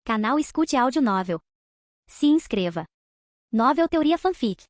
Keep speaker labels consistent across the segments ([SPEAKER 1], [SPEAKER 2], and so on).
[SPEAKER 1] Canal Escute Áudio Novel. Se inscreva. Novel Teoria Fanfic.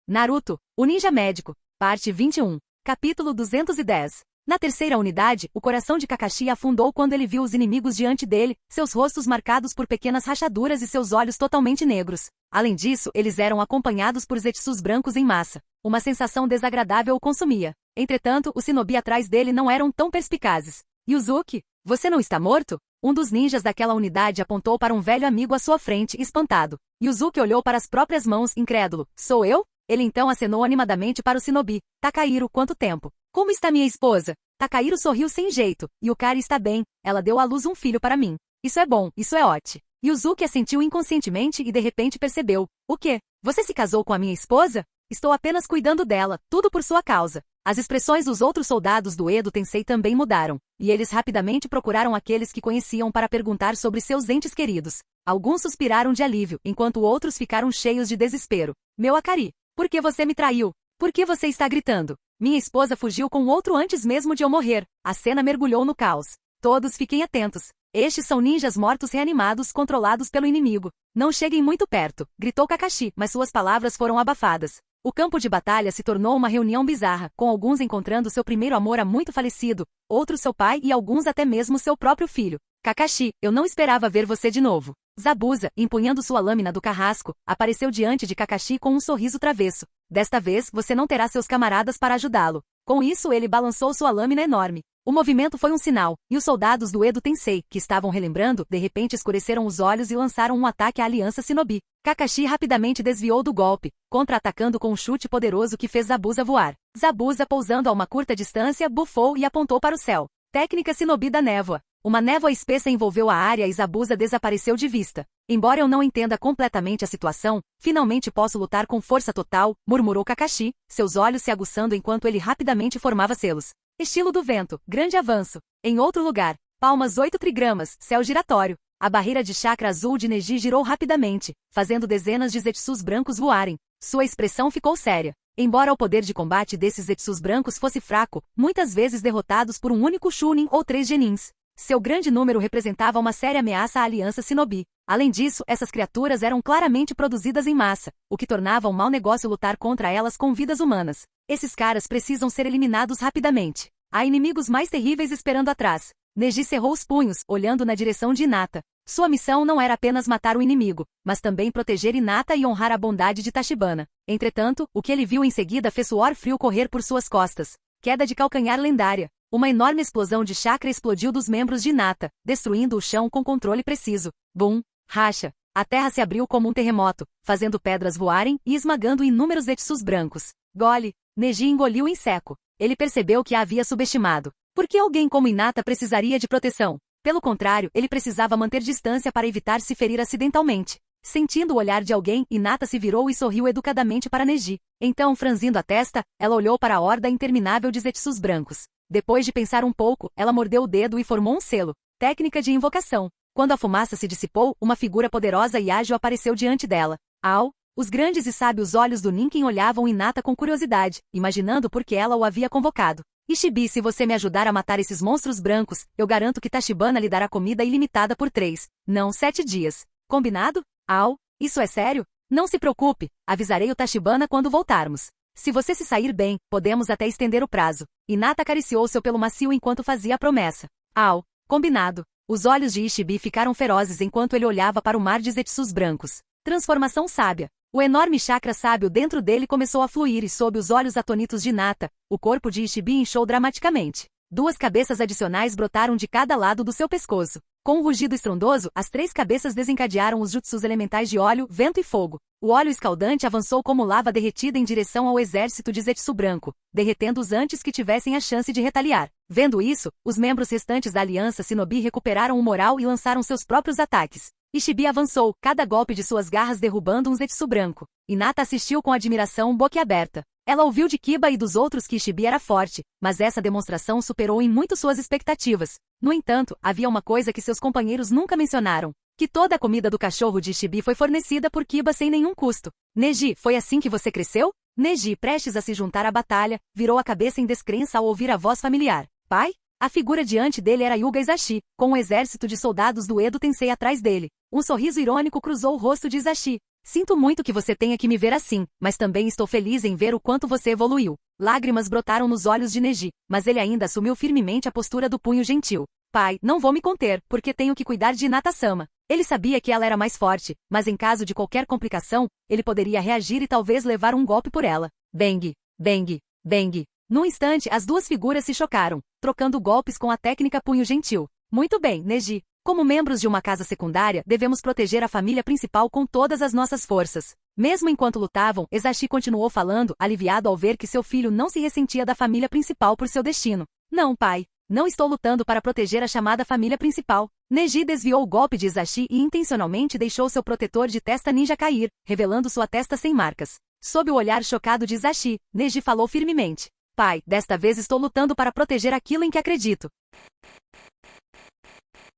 [SPEAKER 2] Naruto, o Ninja Médico, parte 21, capítulo 210. Na terceira unidade, o coração de Kakashi afundou quando ele viu os inimigos diante dele, seus rostos marcados por pequenas rachaduras e seus olhos totalmente negros. Além disso, eles eram acompanhados por zetsus brancos em massa. Uma sensação desagradável o consumia. Entretanto, os shinobi atrás dele não eram tão perspicazes. Yuzuki, você não está morto? Um dos ninjas daquela unidade apontou para um velho amigo à sua frente, espantado. Yuzuki olhou para as próprias mãos, incrédulo. Sou eu? Ele então acenou animadamente para o shinobi. Takahiro, quanto tempo? Como está minha esposa? Takahiro sorriu sem jeito. Yukari está bem. Ela deu à luz um filho para mim. Isso é bom, isso é ótimo. Yuzuki assentiu inconscientemente e de repente percebeu. O quê? Você se casou com a minha esposa? Estou apenas cuidando dela, tudo por sua causa. As expressões dos outros soldados do Edo Tensei também mudaram, e eles rapidamente procuraram aqueles que conheciam para perguntar sobre seus entes queridos. Alguns suspiraram de alívio, enquanto outros ficaram cheios de desespero. Meu Akari, por que você me traiu? Por que você está gritando? Minha esposa fugiu com outro antes mesmo de eu morrer. A cena mergulhou no caos. Todos fiquem atentos. Estes são ninjas mortos reanimados controlados pelo inimigo. Não cheguem muito perto, gritou Kakashi, mas suas palavras foram abafadas. O campo de batalha se tornou uma reunião bizarra, com alguns encontrando seu primeiro amor há muito falecido, outros seu pai e alguns até mesmo seu próprio filho. Kakashi, eu não esperava ver você de novo. Zabuza, empunhando sua lâmina do carrasco, apareceu diante de Kakashi com um sorriso travesso. Desta vez, você não terá seus camaradas para ajudá-lo. Com isso, ele balançou sua lâmina enorme. O movimento foi um sinal, e os soldados do Edo Tensei, que estavam relembrando, de repente escureceram os olhos e lançaram um ataque à aliança Shinobi. Kakashi rapidamente desviou do golpe, contra-atacando com um chute poderoso que fez Zabuza voar. Zabuza, pousando a uma curta distância, bufou e apontou para o céu. Técnica Shinobi da névoa. Uma névoa espessa envolveu a área e Zabuza desapareceu de vista. Embora eu não entenda completamente a situação, finalmente posso lutar com força total, murmurou Kakashi, seus olhos se aguçando enquanto ele rapidamente formava selos. Estilo do vento, grande avanço. Em outro lugar, palmas 8 trigramas, céu giratório. A barreira de chakra azul de Neji girou rapidamente, fazendo dezenas de zetsus brancos voarem. Sua expressão ficou séria. Embora o poder de combate desses zetsus brancos fosse fraco, muitas vezes derrotados por um único Chunin ou 3 genins. Seu grande número representava uma séria ameaça à aliança Shinobi. Além disso, essas criaturas eram claramente produzidas em massa, o que tornava um mau negócio lutar contra elas com vidas humanas. Esses caras precisam ser eliminados rapidamente. Há inimigos mais terríveis esperando atrás. Neji cerrou os punhos, olhando na direção de Hinata. Sua missão não era apenas matar o inimigo, mas também proteger Hinata e honrar a bondade de Tachibana. Entretanto, o que ele viu em seguida fez suor frio correr por suas costas. Queda de calcanhar lendária. Uma enorme explosão de chakra explodiu dos membros de Hinata, destruindo o chão com controle preciso. Bum! Racha! A terra se abriu como um terremoto, fazendo pedras voarem e esmagando inúmeros zetsus brancos. Gole! Neji engoliu em seco. Ele percebeu que a havia subestimado. Por que alguém como Hinata precisaria de proteção? Pelo contrário, ele precisava manter distância para evitar se ferir acidentalmente. Sentindo o olhar de alguém, Hinata se virou e sorriu educadamente para Neji. Então, franzindo a testa, ela olhou para a horda interminável de zetsus brancos. Depois de pensar um pouco, ela mordeu o dedo e formou um selo. Técnica de invocação. Quando a fumaça se dissipou, uma figura poderosa e ágil apareceu diante dela. Au! Os grandes e sábios olhos do Ninken olhavam Hinata com curiosidade, imaginando por que ela o havia convocado. Ishibi, se você me ajudar a matar esses monstros brancos, eu garanto que Tachibana lhe dará comida ilimitada por 3, não 7 dias. Combinado? Au! Isso é sério? Não se preocupe, avisarei o Tachibana quando voltarmos. Se você se sair bem, podemos até estender o prazo. Hinata acariciou seu pelo macio enquanto fazia a promessa. Au! Combinado. Os olhos de Ishibi ficaram ferozes enquanto ele olhava para o mar de zetsus brancos. Transformação sábia. O enorme chakra sábio dentro dele começou a fluir e sob os olhos atônitos de Hinata, o corpo de Ishibi inchou dramaticamente. 2 cabeças adicionais brotaram de cada lado do seu pescoço. Com um rugido estrondoso, as 3 cabeças desencadearam os jutsus elementais de óleo, vento e fogo. O óleo escaldante avançou como lava derretida em direção ao exército de zetsu branco, derretendo-os antes que tivessem a chance de retaliar. Vendo isso, os membros restantes da aliança Shinobi recuperaram o moral e lançaram seus próprios ataques. Ishibi avançou, cada golpe de suas garras derrubando um zetsu branco. Hinata assistiu com admiração boquiaberta. Ela ouviu de Kiba e dos outros que Ishibi era forte, mas essa demonstração superou em muito suas expectativas. No entanto, havia uma coisa que seus companheiros nunca mencionaram, que toda a comida do cachorro de Ishibi foi fornecida por Kiba sem nenhum custo. Neji, foi assim que você cresceu? Neji, prestes a se juntar à batalha, virou a cabeça em descrença ao ouvir a voz familiar. Pai? A figura diante dele era Hyuga Izashi, com um exército de soldados do Edo Tensei atrás dele. Um sorriso irônico cruzou o rosto de Izashi. Sinto muito que você tenha que me ver assim, mas também estou feliz em ver o quanto você evoluiu. Lágrimas brotaram nos olhos de Neji, mas ele ainda assumiu firmemente a postura do punho gentil. Pai, não vou me conter, porque tenho que cuidar de Hinata-sama. Ele sabia que ela era mais forte, mas em caso de qualquer complicação, ele poderia reagir e talvez levar um golpe por ela. Bang, bang, bang. Num instante, as duas figuras se chocaram, trocando golpes com a técnica punho gentil. Muito bem, Neji. Como membros de uma casa secundária, devemos proteger a família principal com todas as nossas forças. Mesmo enquanto lutavam, Izashi continuou falando, aliviado ao ver que seu filho não se ressentia da família principal por seu destino. Não, pai. Não estou lutando para proteger a chamada família principal. Neji desviou o golpe de Izashi e intencionalmente deixou seu protetor de testa ninja cair, revelando sua testa sem marcas. Sob o olhar chocado de Izashi, Neji falou firmemente. Pai, desta vez estou lutando para proteger aquilo em que acredito.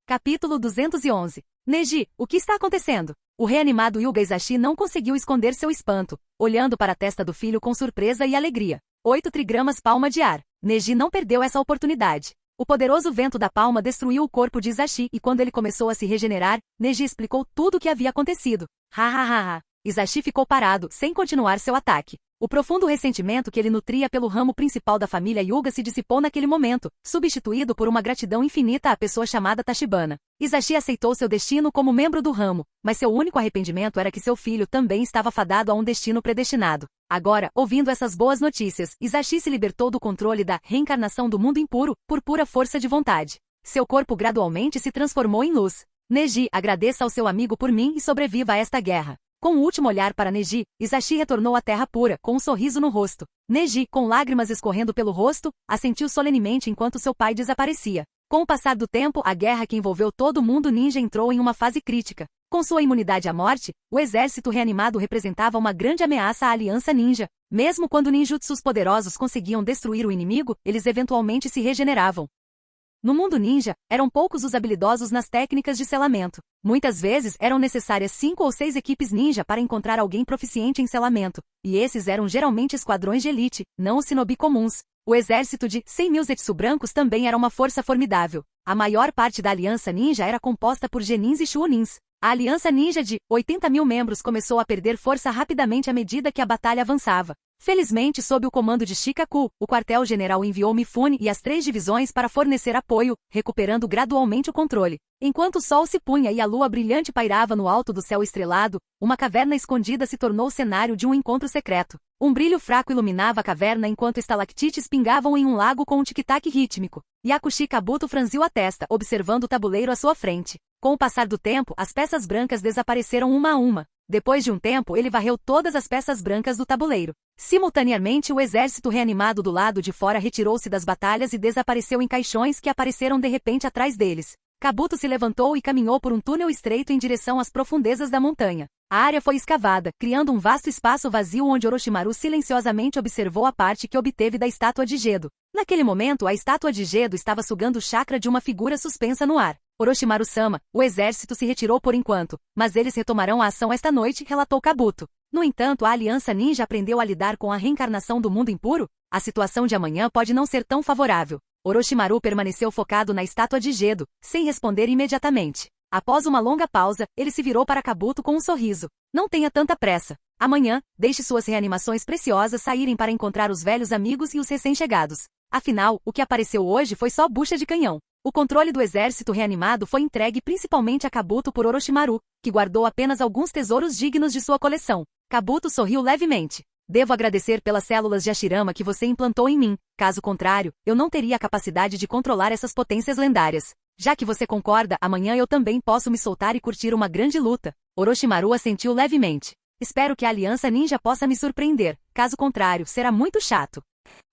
[SPEAKER 2] Capítulo 211. Neji, o que está acontecendo? O reanimado Hyuga Izashi não conseguiu esconder seu espanto, olhando para a testa do filho com surpresa e alegria. 8 trigramas palma de ar. Neji não perdeu essa oportunidade. O poderoso vento da palma destruiu o corpo de Izashi e quando ele começou a se regenerar, Neji explicou tudo o que havia acontecido. Ha. Izashi ficou parado, sem continuar seu ataque. O profundo ressentimento que ele nutria pelo ramo principal da família Hyuga se dissipou naquele momento, substituído por uma gratidão infinita à pessoa chamada Tachibana. Izashi aceitou seu destino como membro do ramo, mas seu único arrependimento era que seu filho também estava fadado a um destino predestinado. Agora, ouvindo essas boas notícias, Izashi se libertou do controle da reencarnação do mundo impuro, por pura força de vontade. Seu corpo gradualmente se transformou em luz. Neji, agradeça ao seu amigo por mim e sobreviva a esta guerra. Com o último olhar para Neji, Izashi retornou à terra pura, com um sorriso no rosto. Neji, com lágrimas escorrendo pelo rosto, assentiu solenemente enquanto seu pai desaparecia. Com o passar do tempo, a guerra que envolveu todo o mundo ninja entrou em uma fase crítica. Com sua imunidade à morte, o exército reanimado representava uma grande ameaça à aliança ninja. Mesmo quando ninjutsus poderosos conseguiam destruir o inimigo, eles eventualmente se regeneravam. No mundo ninja, eram poucos os habilidosos nas técnicas de selamento. Muitas vezes eram necessárias 5 ou 6 equipes ninja para encontrar alguém proficiente em selamento, e esses eram geralmente esquadrões de elite, não os shinobi comuns. O exército de 100.000 zetsu brancos também era uma força formidável. A maior parte da aliança ninja era composta por genins e chuonins. A aliança ninja de 80.000 membros começou a perder força rapidamente à medida que a batalha avançava. Felizmente, sob o comando de Shikaku, o quartel-general enviou Mifune e as 3 divisões para fornecer apoio, recuperando gradualmente o controle. Enquanto o sol se punha e a lua brilhante pairava no alto do céu estrelado, uma caverna escondida se tornou o cenário de um encontro secreto. Um brilho fraco iluminava a caverna enquanto estalactites pingavam em um lago com um tic-tac rítmico. Yakushi Kabuto franziu a testa, observando o tabuleiro à sua frente. Com o passar do tempo, as peças brancas desapareceram uma a uma. Depois de um tempo, ele varreu todas as peças brancas do tabuleiro. Simultaneamente, o exército reanimado do lado de fora retirou-se das batalhas e desapareceu em caixões que apareceram de repente atrás deles. Kabuto se levantou e caminhou por um túnel estreito em direção às profundezas da montanha. A área foi escavada, criando um vasto espaço vazio onde Orochimaru silenciosamente observou a parte que obteve da estátua de Gedo. Naquele momento, a estátua de Gedo estava sugando o chakra de uma figura suspensa no ar. Orochimaru-sama, o exército se retirou por enquanto, mas eles retomarão a ação esta noite, relatou Kabuto. No entanto, a Aliança Ninja aprendeu a lidar com a reencarnação do mundo impuro? A situação de amanhã pode não ser tão favorável. Orochimaru permaneceu focado na estátua de Gedo, sem responder imediatamente. Após uma longa pausa, ele se virou para Kabuto com um sorriso. Não tenha tanta pressa. Amanhã, deixe suas reanimações preciosas saírem para encontrar os velhos amigos e os recém-chegados. Afinal, o que apareceu hoje foi só bucha de canhão. O controle do exército reanimado foi entregue principalmente a Kabuto por Orochimaru, que guardou apenas alguns tesouros dignos de sua coleção. Kabuto sorriu levemente. Devo agradecer pelas células de Hashirama que você implantou em mim. Caso contrário, eu não teria a capacidade de controlar essas potências lendárias. Já que você concorda, amanhã eu também posso me soltar e curtir uma grande luta. Orochimaru assentiu levemente. Espero que a Aliança Ninja possa me surpreender. Caso contrário, será muito chato.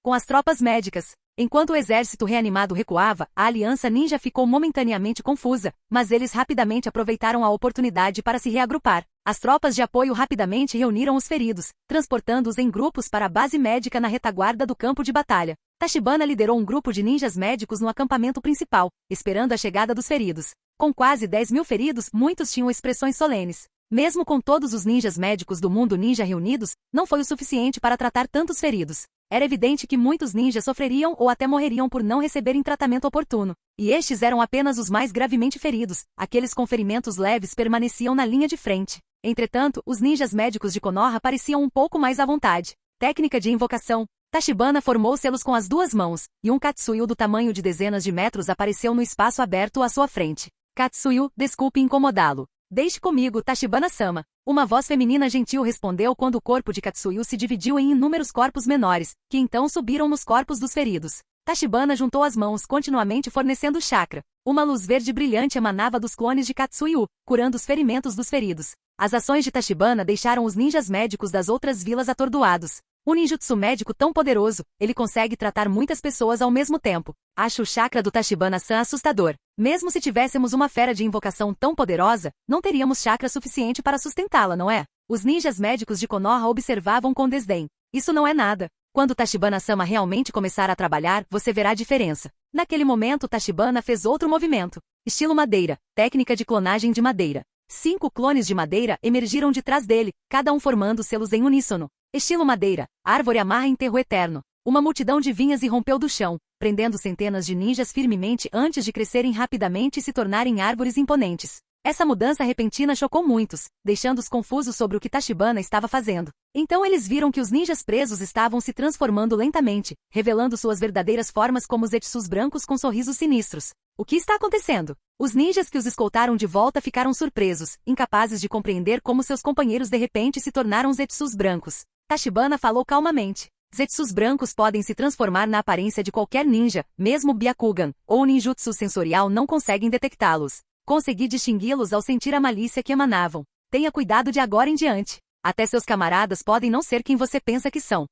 [SPEAKER 2] Com as tropas médicas. Enquanto o exército reanimado recuava, a Aliança Ninja ficou momentaneamente confusa, mas eles rapidamente aproveitaram a oportunidade para se reagrupar. As tropas de apoio rapidamente reuniram os feridos, transportando-os em grupos para a base médica na retaguarda do campo de batalha. Tachibana liderou um grupo de ninjas médicos no acampamento principal, esperando a chegada dos feridos. Com quase 10.000 feridos, muitos tinham expressões solenes. Mesmo com todos os ninjas médicos do mundo ninja reunidos, não foi o suficiente para tratar tantos feridos. Era evidente que muitos ninjas sofreriam ou até morreriam por não receberem tratamento oportuno. E estes eram apenas os mais gravemente feridos, aqueles com ferimentos leves permaneciam na linha de frente. Entretanto, os ninjas médicos de Konoha pareciam um pouco mais à vontade. Técnica de invocação. Tachibana formou selos com as duas mãos, e um Katsuyu do tamanho de dezenas de metros apareceu no espaço aberto à sua frente. Katsuyu, desculpe incomodá-lo. Deixe comigo, Tachibana-sama. Uma voz feminina gentil respondeu quando o corpo de Katsuyu se dividiu em inúmeros corpos menores, que então subiram nos corpos dos feridos. Tachibana juntou as mãos continuamente fornecendo chakra. Uma luz verde brilhante emanava dos clones de Katsuyu, curando os ferimentos dos feridos. As ações de Tachibana deixaram os ninjas médicos das outras vilas atordoados. Um ninjutsu médico tão poderoso, ele consegue tratar muitas pessoas ao mesmo tempo. Acho o chakra do Tachibana-san assustador. Mesmo se tivéssemos uma fera de invocação tão poderosa, não teríamos chakra suficiente para sustentá-la, não é? Os ninjas médicos de Konoha observavam com desdém. Isso não é nada. Quando Tachibana-sama realmente começar a trabalhar, você verá a diferença. Naquele momento, Tachibana fez outro movimento. Estilo madeira, técnica de clonagem de madeira. 5 clones de madeira emergiram de trás dele, cada um formando selos em uníssono. Estilo madeira, árvore amarra enterro eterno. Uma multidão de vinhas irrompeu do chão, prendendo centenas de ninjas firmemente antes de crescerem rapidamente e se tornarem árvores imponentes. Essa mudança repentina chocou muitos, deixando-os confusos sobre o que Tachibana estava fazendo. Então eles viram que os ninjas presos estavam se transformando lentamente, revelando suas verdadeiras formas como zetsus brancos com sorrisos sinistros. O que está acontecendo? Os ninjas que os escoltaram de volta ficaram surpresos, incapazes de compreender como seus companheiros de repente se tornaram zetsus brancos. Tachibana falou calmamente. Zetsus brancos podem se transformar na aparência de qualquer ninja, mesmo Byakugan, ou o ninjutsu sensorial não conseguem detectá-los. Consegui distingui-los ao sentir a malícia que emanavam. Tenha cuidado de agora em diante. Até seus camaradas podem não ser quem você pensa que são.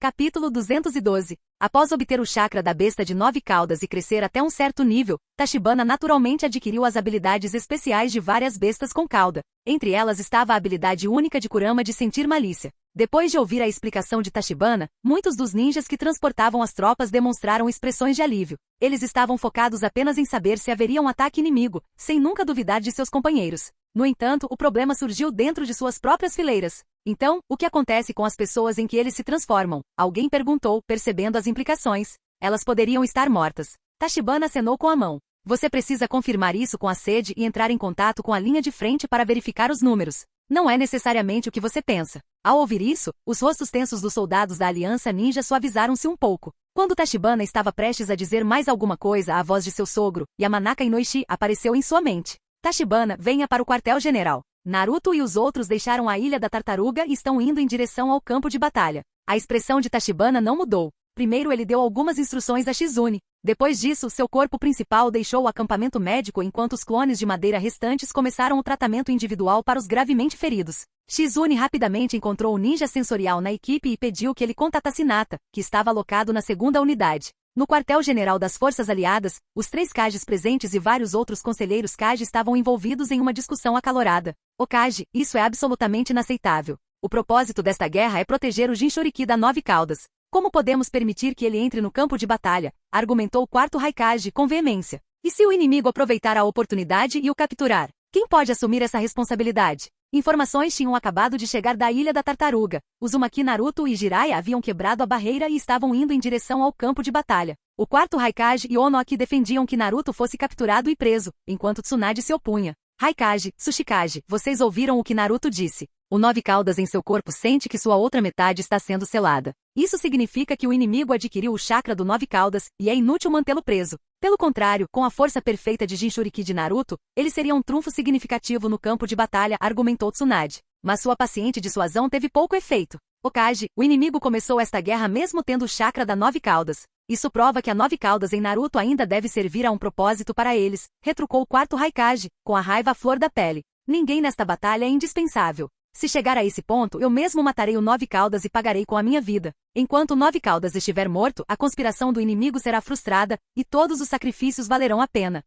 [SPEAKER 2] Capítulo 212. Após obter o chakra da besta de 9 caudas e crescer até um certo nível, Tachibana naturalmente adquiriu as habilidades especiais de várias bestas com cauda. Entre elas estava a habilidade única de Kurama de sentir malícia. Depois de ouvir a explicação de Tachibana, muitos dos ninjas que transportavam as tropas demonstraram expressões de alívio. Eles estavam focados apenas em saber se haveria um ataque inimigo, sem nunca duvidar de seus companheiros. No entanto, o problema surgiu dentro de suas próprias fileiras. Então, o que acontece com as pessoas em que eles se transformam? Alguém perguntou, percebendo as implicações. Elas poderiam estar mortas. Tachibana acenou com a mão. Você precisa confirmar isso com a sede e entrar em contato com a linha de frente para verificar os números. Não é necessariamente o que você pensa. Ao ouvir isso, os rostos tensos dos soldados da Aliança Ninja suavizaram-se um pouco. Quando Tachibana estava prestes a dizer mais alguma coisa, a voz de seu sogro, Yamanaka Inoishi, apareceu em sua mente. Tachibana, venha para o quartel-general. Naruto e os outros deixaram a Ilha da Tartaruga e estão indo em direção ao campo de batalha. A expressão de Tachibana não mudou. Primeiro ele deu algumas instruções a Shizune. Depois disso, seu corpo principal deixou o acampamento médico enquanto os clones de madeira restantes começaram o tratamento individual para os gravemente feridos. Shizune rapidamente encontrou o ninja sensorial na equipe e pediu que ele contatasse Hinata, que estava alocado na segunda unidade. No quartel-general das forças aliadas, os 3 Kages presentes e vários outros conselheiros Kage estavam envolvidos em uma discussão acalorada. O Kage, isso é absolutamente inaceitável. O propósito desta guerra é proteger o Jinchuriki da 9 caudas. Como podemos permitir que ele entre no campo de batalha? Argumentou o 4º Raikage com veemência. E se o inimigo aproveitar a oportunidade e o capturar? Quem pode assumir essa responsabilidade? Informações tinham acabado de chegar da Ilha da Tartaruga. Uzumaki, Naruto e Jiraiya haviam quebrado a barreira e estavam indo em direção ao campo de batalha. O 4º Raikage e Onoki defendiam que Naruto fosse capturado e preso, enquanto Tsunade se opunha. Raikage, Tsuchikage, vocês ouviram o que Naruto disse. O 9 caudas em seu corpo sente que sua outra metade está sendo selada. Isso significa que o inimigo adquiriu o chakra do 9 caudas, e é inútil mantê-lo preso. Pelo contrário, com a força perfeita de Jinchuriki de Naruto, ele seria um trunfo significativo no campo de batalha, argumentou Tsunade. Mas sua paciente dissuasão teve pouco efeito. Hokage, o inimigo começou esta guerra mesmo tendo o chakra da 9 caudas. Isso prova que a 9 caudas em Naruto ainda deve servir a um propósito para eles, retrucou o 4º Raikage, com a raiva à flor da pele. Ninguém nesta batalha é indispensável. Se chegar a esse ponto, eu mesmo matarei o 9 caudas e pagarei com a minha vida. Enquanto o 9 caudas estiver morto, a conspiração do inimigo será frustrada, e todos os sacrifícios valerão a pena.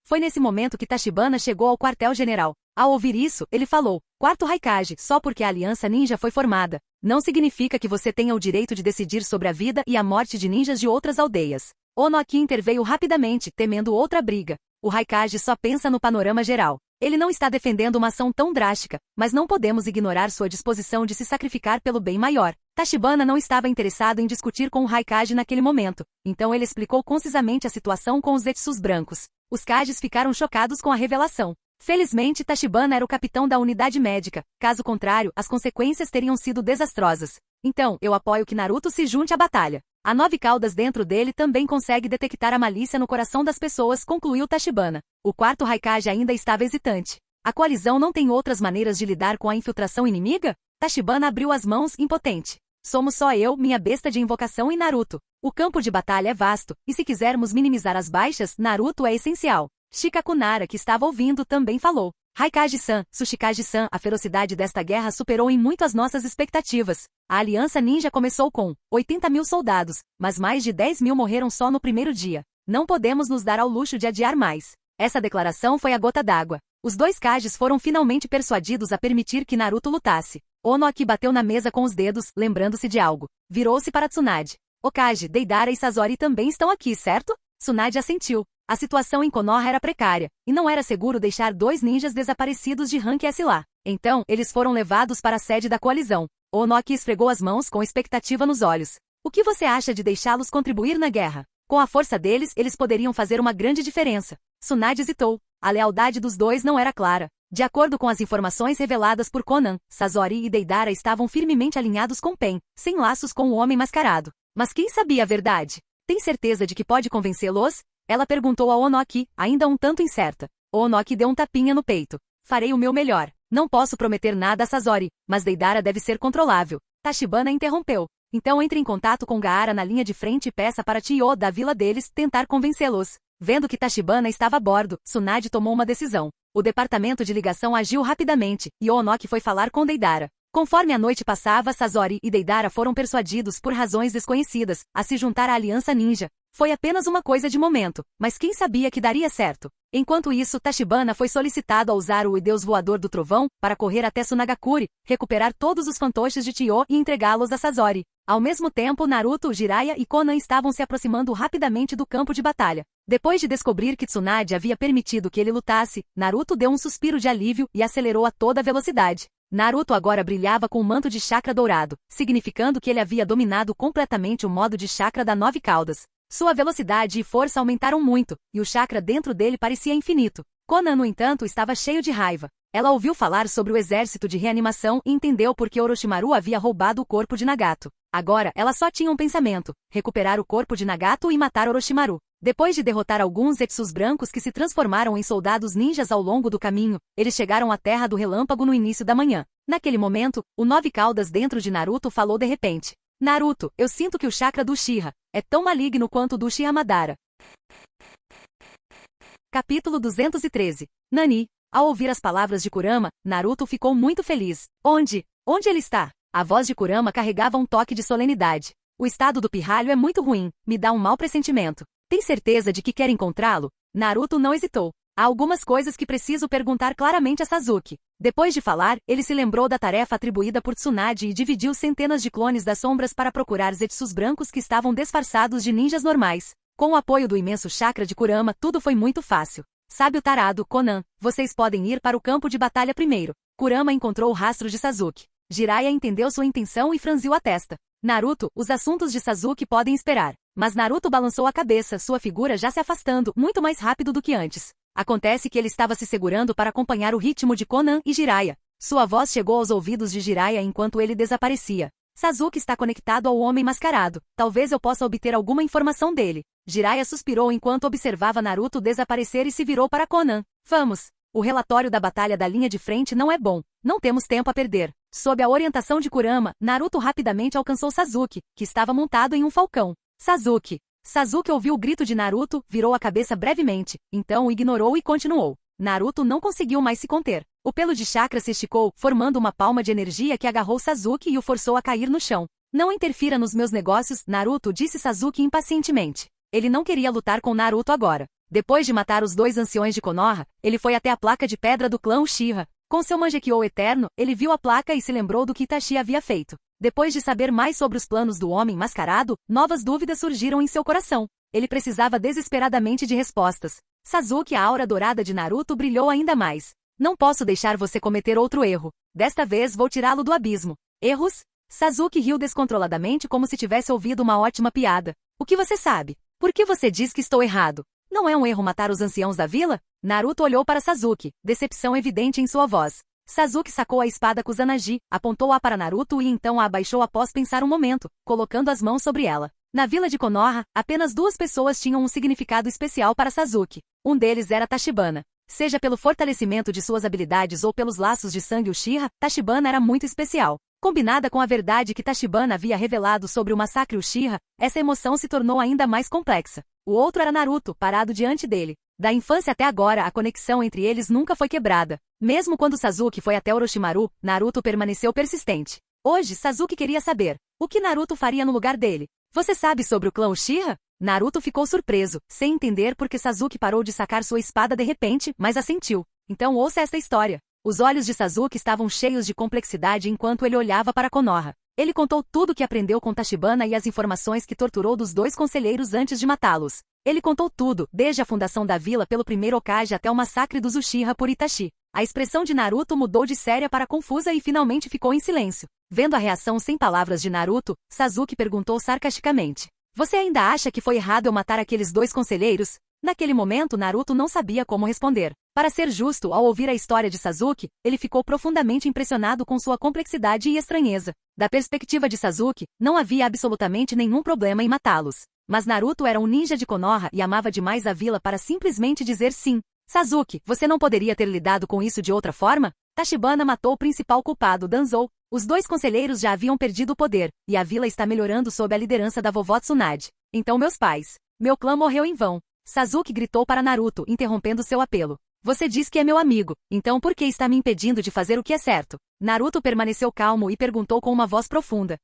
[SPEAKER 2] Foi nesse momento que Tachibana chegou ao quartel-general. Ao ouvir isso, ele falou, 4º Raikage, só porque a Aliança Ninja foi formada, não significa que você tenha o direito de decidir sobre a vida e a morte de ninjas de outras aldeias. Onoki interveio rapidamente, temendo outra briga. O Raikage só pensa no panorama geral. Ele não está defendendo uma ação tão drástica, mas não podemos ignorar sua disposição de se sacrificar pelo bem maior. Tachibana não estava interessado em discutir com o Raikage naquele momento, então ele explicou concisamente a situação com os Zetsus brancos. Os Kages ficaram chocados com a revelação. Felizmente, Tachibana era o capitão da unidade médica, caso contrário, as consequências teriam sido desastrosas. Então, eu apoio que Naruto se junte à batalha. A 9 caudas dentro dele também consegue detectar a malícia no coração das pessoas, concluiu Tachibana. O quarto Raikage ainda estava hesitante. A coalizão não tem outras maneiras de lidar com a infiltração inimiga? Tachibana abriu as mãos, impotente. Somos só eu, minha besta de invocação e Naruto. O campo de batalha é vasto, e se quisermos minimizar as baixas, Naruto é essencial. Shikakunara, que estava ouvindo, também falou. Raikage-san, Tsuchikage-san, a ferocidade desta guerra superou em muito as nossas expectativas. A Aliança Ninja começou com 80.000 soldados, mas mais de 10.000 morreram só no primeiro dia. Não podemos nos dar ao luxo de adiar mais. Essa declaração foi a gota d'água. Os 2 Kages foram finalmente persuadidos a permitir que Naruto lutasse. Onoaki bateu na mesa com os dedos, lembrando-se de algo. Virou-se para Tsunade. Okage, Deidara e Sasori também estão aqui, certo? Tsunade assentiu. A situação em Konoha era precária, e não era seguro deixar 2 ninjas desaparecidos de rank S lá. Então, eles foram levados para a sede da coalizão. Onoaki esfregou as mãos com expectativa nos olhos. O que você acha de deixá-los contribuir na guerra? Com a força deles, eles poderiam fazer uma grande diferença. Tsunade hesitou. A lealdade dos 2 não era clara. De acordo com as informações reveladas por Konan, Sasori e Deidara estavam firmemente alinhados com Pen, sem laços com o Homem Mascarado. Mas quem sabia a verdade? Tem certeza de que pode convencê-los? Ela perguntou a Onoaki, ainda um tanto incerta. Onoaki deu um tapinha no peito. Farei o meu melhor. Não posso prometer nada a Sasori, mas Deidara deve ser controlável. Tachibana interrompeu. Então entre em contato com Gaara na linha de frente e peça para Chiyo da vila deles tentar convencê-los. Vendo que Tachibana estava a bordo, Tsunade tomou uma decisão. O departamento de ligação agiu rapidamente, e Onoaki foi falar com Deidara. Conforme a noite passava, Sasori e Deidara foram persuadidos por razões desconhecidas a se juntar à Aliança Ninja. Foi apenas uma coisa de momento, mas quem sabia que daria certo? Enquanto isso, Tachibana foi solicitado a usar o Deus Voador do Trovão para correr até Sunagakure, recuperar todos os fantoches de Chiyo e entregá-los a Sasori. Ao mesmo tempo, Naruto, Jiraiya e Konan estavam se aproximando rapidamente do campo de batalha. Depois de descobrir que Tsunade havia permitido que ele lutasse, Naruto deu um suspiro de alívio e acelerou a toda velocidade. Naruto agora brilhava com um manto de chakra dourado, significando que ele havia dominado completamente o modo de chakra da 9 caudas. Sua velocidade e força aumentaram muito, e o chakra dentro dele parecia infinito. Konan, no entanto, estava cheio de raiva. Ela ouviu falar sobre o exército de reanimação e entendeu por que Orochimaru havia roubado o corpo de Nagato. Agora, ela só tinha um pensamento: recuperar o corpo de Nagato e matar Orochimaru. Depois de derrotar alguns Zetsus brancos que se transformaram em soldados ninjas ao longo do caminho, eles chegaram à Terra do Relâmpago no início da manhã. Naquele momento, o 9 caudas dentro de Naruto falou de repente. Naruto, eu sinto que o chakra do Uchiha é tão maligno quanto o do Uchiha Madara. Capítulo 213. Nani. Ao ouvir as palavras de Kurama, Naruto ficou muito feliz. Onde ele está? A voz de Kurama carregava um toque de solenidade. O estado do pirralho é muito ruim, me dá um mau pressentimento. Tem certeza de que quer encontrá-lo? Naruto não hesitou. Há algumas coisas que preciso perguntar claramente a Sasuke. Depois de falar, ele se lembrou da tarefa atribuída por Tsunade e dividiu centenas de clones das sombras para procurar Zetsus brancos que estavam disfarçados de ninjas normais. Com o apoio do imenso chakra de Kurama, tudo foi muito fácil. Sábio tarado, Konan, vocês podem ir para o campo de batalha primeiro. Kurama encontrou o rastro de Sasuke. Jiraiya entendeu sua intenção e franziu a testa. Naruto, os assuntos de Sasuke podem esperar. Mas Naruto balançou a cabeça, sua figura já se afastando, muito mais rápido do que antes. Acontece que ele estava se segurando para acompanhar o ritmo de Konan e Jiraiya. Sua voz chegou aos ouvidos de Jiraiya enquanto ele desaparecia. Sasuke está conectado ao Homem Mascarado. Talvez eu possa obter alguma informação dele. Jiraiya suspirou enquanto observava Naruto desaparecer e se virou para Konan. Vamos. O relatório da batalha da linha de frente não é bom. Não temos tempo a perder. Sob a orientação de Kurama, Naruto rapidamente alcançou Sasuke, que estava montado em um falcão. Sasuke. Sasuke ouviu o grito de Naruto, virou a cabeça brevemente, então o ignorou e continuou. Naruto não conseguiu mais se conter. O pelo de chakra se esticou, formando uma palma de energia que agarrou Sasuke e o forçou a cair no chão. Não interfira nos meus negócios, Naruto, disse Sasuke impacientemente. Ele não queria lutar com Naruto agora. Depois de matar os 2 anciões de Konoha, ele foi até a placa de pedra do clã Uchiha. Com seu Mangekyou eterno, ele viu a placa e se lembrou do que Itachi havia feito. Depois de saber mais sobre os planos do Homem Mascarado, novas dúvidas surgiram em seu coração. Ele precisava desesperadamente de respostas. Sasuke, a aura dourada de Naruto brilhou ainda mais. Não posso deixar você cometer outro erro. Desta vez vou tirá-lo do abismo. Erros? Sasuke riu descontroladamente como se tivesse ouvido uma ótima piada. O que você sabe? Por que você diz que estou errado? Não é um erro matar os anciãos da vila? Naruto olhou para Sasuke, decepção evidente em sua voz. Sasuke sacou a espada Kusanagi, apontou-a para Naruto e então a abaixou após pensar um momento, colocando as mãos sobre ela. Na vila de Konoha, apenas 2 pessoas tinham um significado especial para Sasuke. Um deles era Tachibana. Seja pelo fortalecimento de suas habilidades ou pelos laços de sangue Uchiha, Tachibana era muito especial. Combinada com a verdade que Tachibana havia revelado sobre o massacre Uchiha, essa emoção se tornou ainda mais complexa. O outro era Naruto, parado diante dele. Da infância até agora, a conexão entre eles nunca foi quebrada. Mesmo quando Sasuke foi até Orochimaru, Naruto permaneceu persistente. Hoje, Sasuke queria saber o que Naruto faria no lugar dele. Você sabe sobre o clã Uchiha? Naruto ficou surpreso, sem entender por que Sasuke parou de sacar sua espada de repente, mas assentiu. Então ouça esta história. Os olhos de Sasuke estavam cheios de complexidade enquanto ele olhava para Konoha. Ele contou tudo o que aprendeu com Tachibana e as informações que torturou dos 2 conselheiros antes de matá-los. Ele contou tudo, desde a fundação da vila pelo primeiro Hokage até o massacre dos Uchiha por Itachi. A expressão de Naruto mudou de séria para confusa e finalmente ficou em silêncio. Vendo a reação sem palavras de Naruto, Sasuke perguntou sarcasticamente. Você ainda acha que foi errado eu matar aqueles 2 conselheiros? Naquele momento, Naruto não sabia como responder. Para ser justo, ao ouvir a história de Sasuke, ele ficou profundamente impressionado com sua complexidade e estranheza. Da perspectiva de Sasuke, não havia absolutamente nenhum problema em matá-los. Mas Naruto era um ninja de Konoha e amava demais a vila para simplesmente dizer sim. Sasuke, você não poderia ter lidado com isso de outra forma? Tachibana matou o principal culpado, Danzou. Os 2 conselheiros já haviam perdido o poder, e a vila está melhorando sob a liderança da vovó Tsunade. Então meus pais. Meu clã morreu em vão. Sasuke gritou para Naruto, interrompendo seu apelo. Você diz que é meu amigo, então por que está me impedindo de fazer o que é certo? Naruto permaneceu calmo e perguntou com uma voz profunda.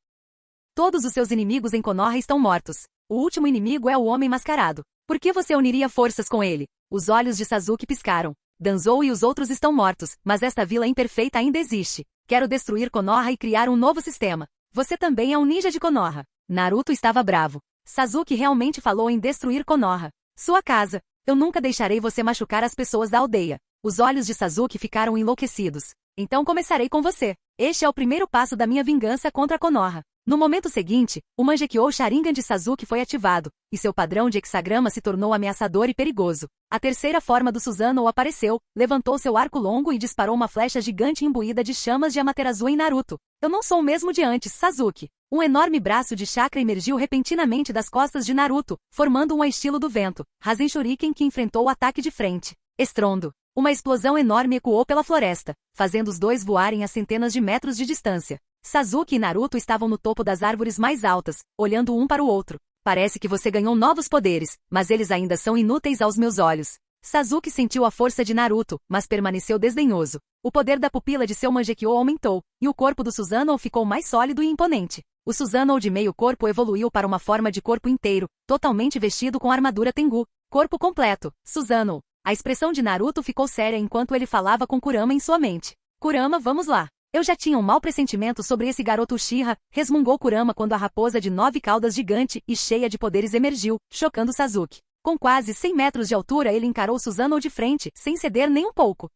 [SPEAKER 2] Todos os seus inimigos em Konoha estão mortos. O último inimigo é o Homem Mascarado. Por que você uniria forças com ele? Os olhos de Sasuke piscaram. Danzou e os outros estão mortos, mas esta vila imperfeita ainda existe. Quero destruir Konoha e criar um novo sistema. Você também é um ninja de Konoha. Naruto estava bravo. Sasuke realmente falou em destruir Konoha. Sua casa. Eu nunca deixarei você machucar as pessoas da aldeia. Os olhos de Sasuke ficaram enlouquecidos. Então começarei com você. Este é o primeiro passo da minha vingança contra Konoha. No momento seguinte, o Mangekyou Sharingan de Sasuke foi ativado, e seu padrão de hexagrama se tornou ameaçador e perigoso. A terceira forma do Susanoo apareceu, levantou seu arco longo e disparou uma flecha gigante imbuída de chamas de Amaterasu em Naruto. Eu não sou o mesmo de antes, Sasuke. Um enorme braço de chakra emergiu repentinamente das costas de Naruto, formando um estilo do vento, Rasen Shuriken que enfrentou o ataque de frente. Estrondo. Uma explosão enorme ecoou pela floresta, fazendo os 2 voarem a centenas de metros de distância. Sasuke e Naruto estavam no topo das árvores mais altas, olhando um para o outro. Parece que você ganhou novos poderes, mas eles ainda são inúteis aos meus olhos. Sasuke sentiu a força de Naruto, mas permaneceu desdenhoso. O poder da pupila de seu Mangekyou aumentou, e o corpo do Susanoo ficou mais sólido e imponente. O Susanoo de meio corpo evoluiu para uma forma de corpo inteiro, totalmente vestido com armadura Tengu. Corpo completo, Susanoo. A expressão de Naruto ficou séria enquanto ele falava com Kurama em sua mente. Kurama, vamos lá. Eu já tinha um mau pressentimento sobre esse garoto Uchiha, resmungou Kurama quando a raposa de 9 caudas gigante e cheia de poderes emergiu, chocando Sasuke. Com quase 100 metros de altura ele encarou Susanoo de frente, sem ceder nem um pouco.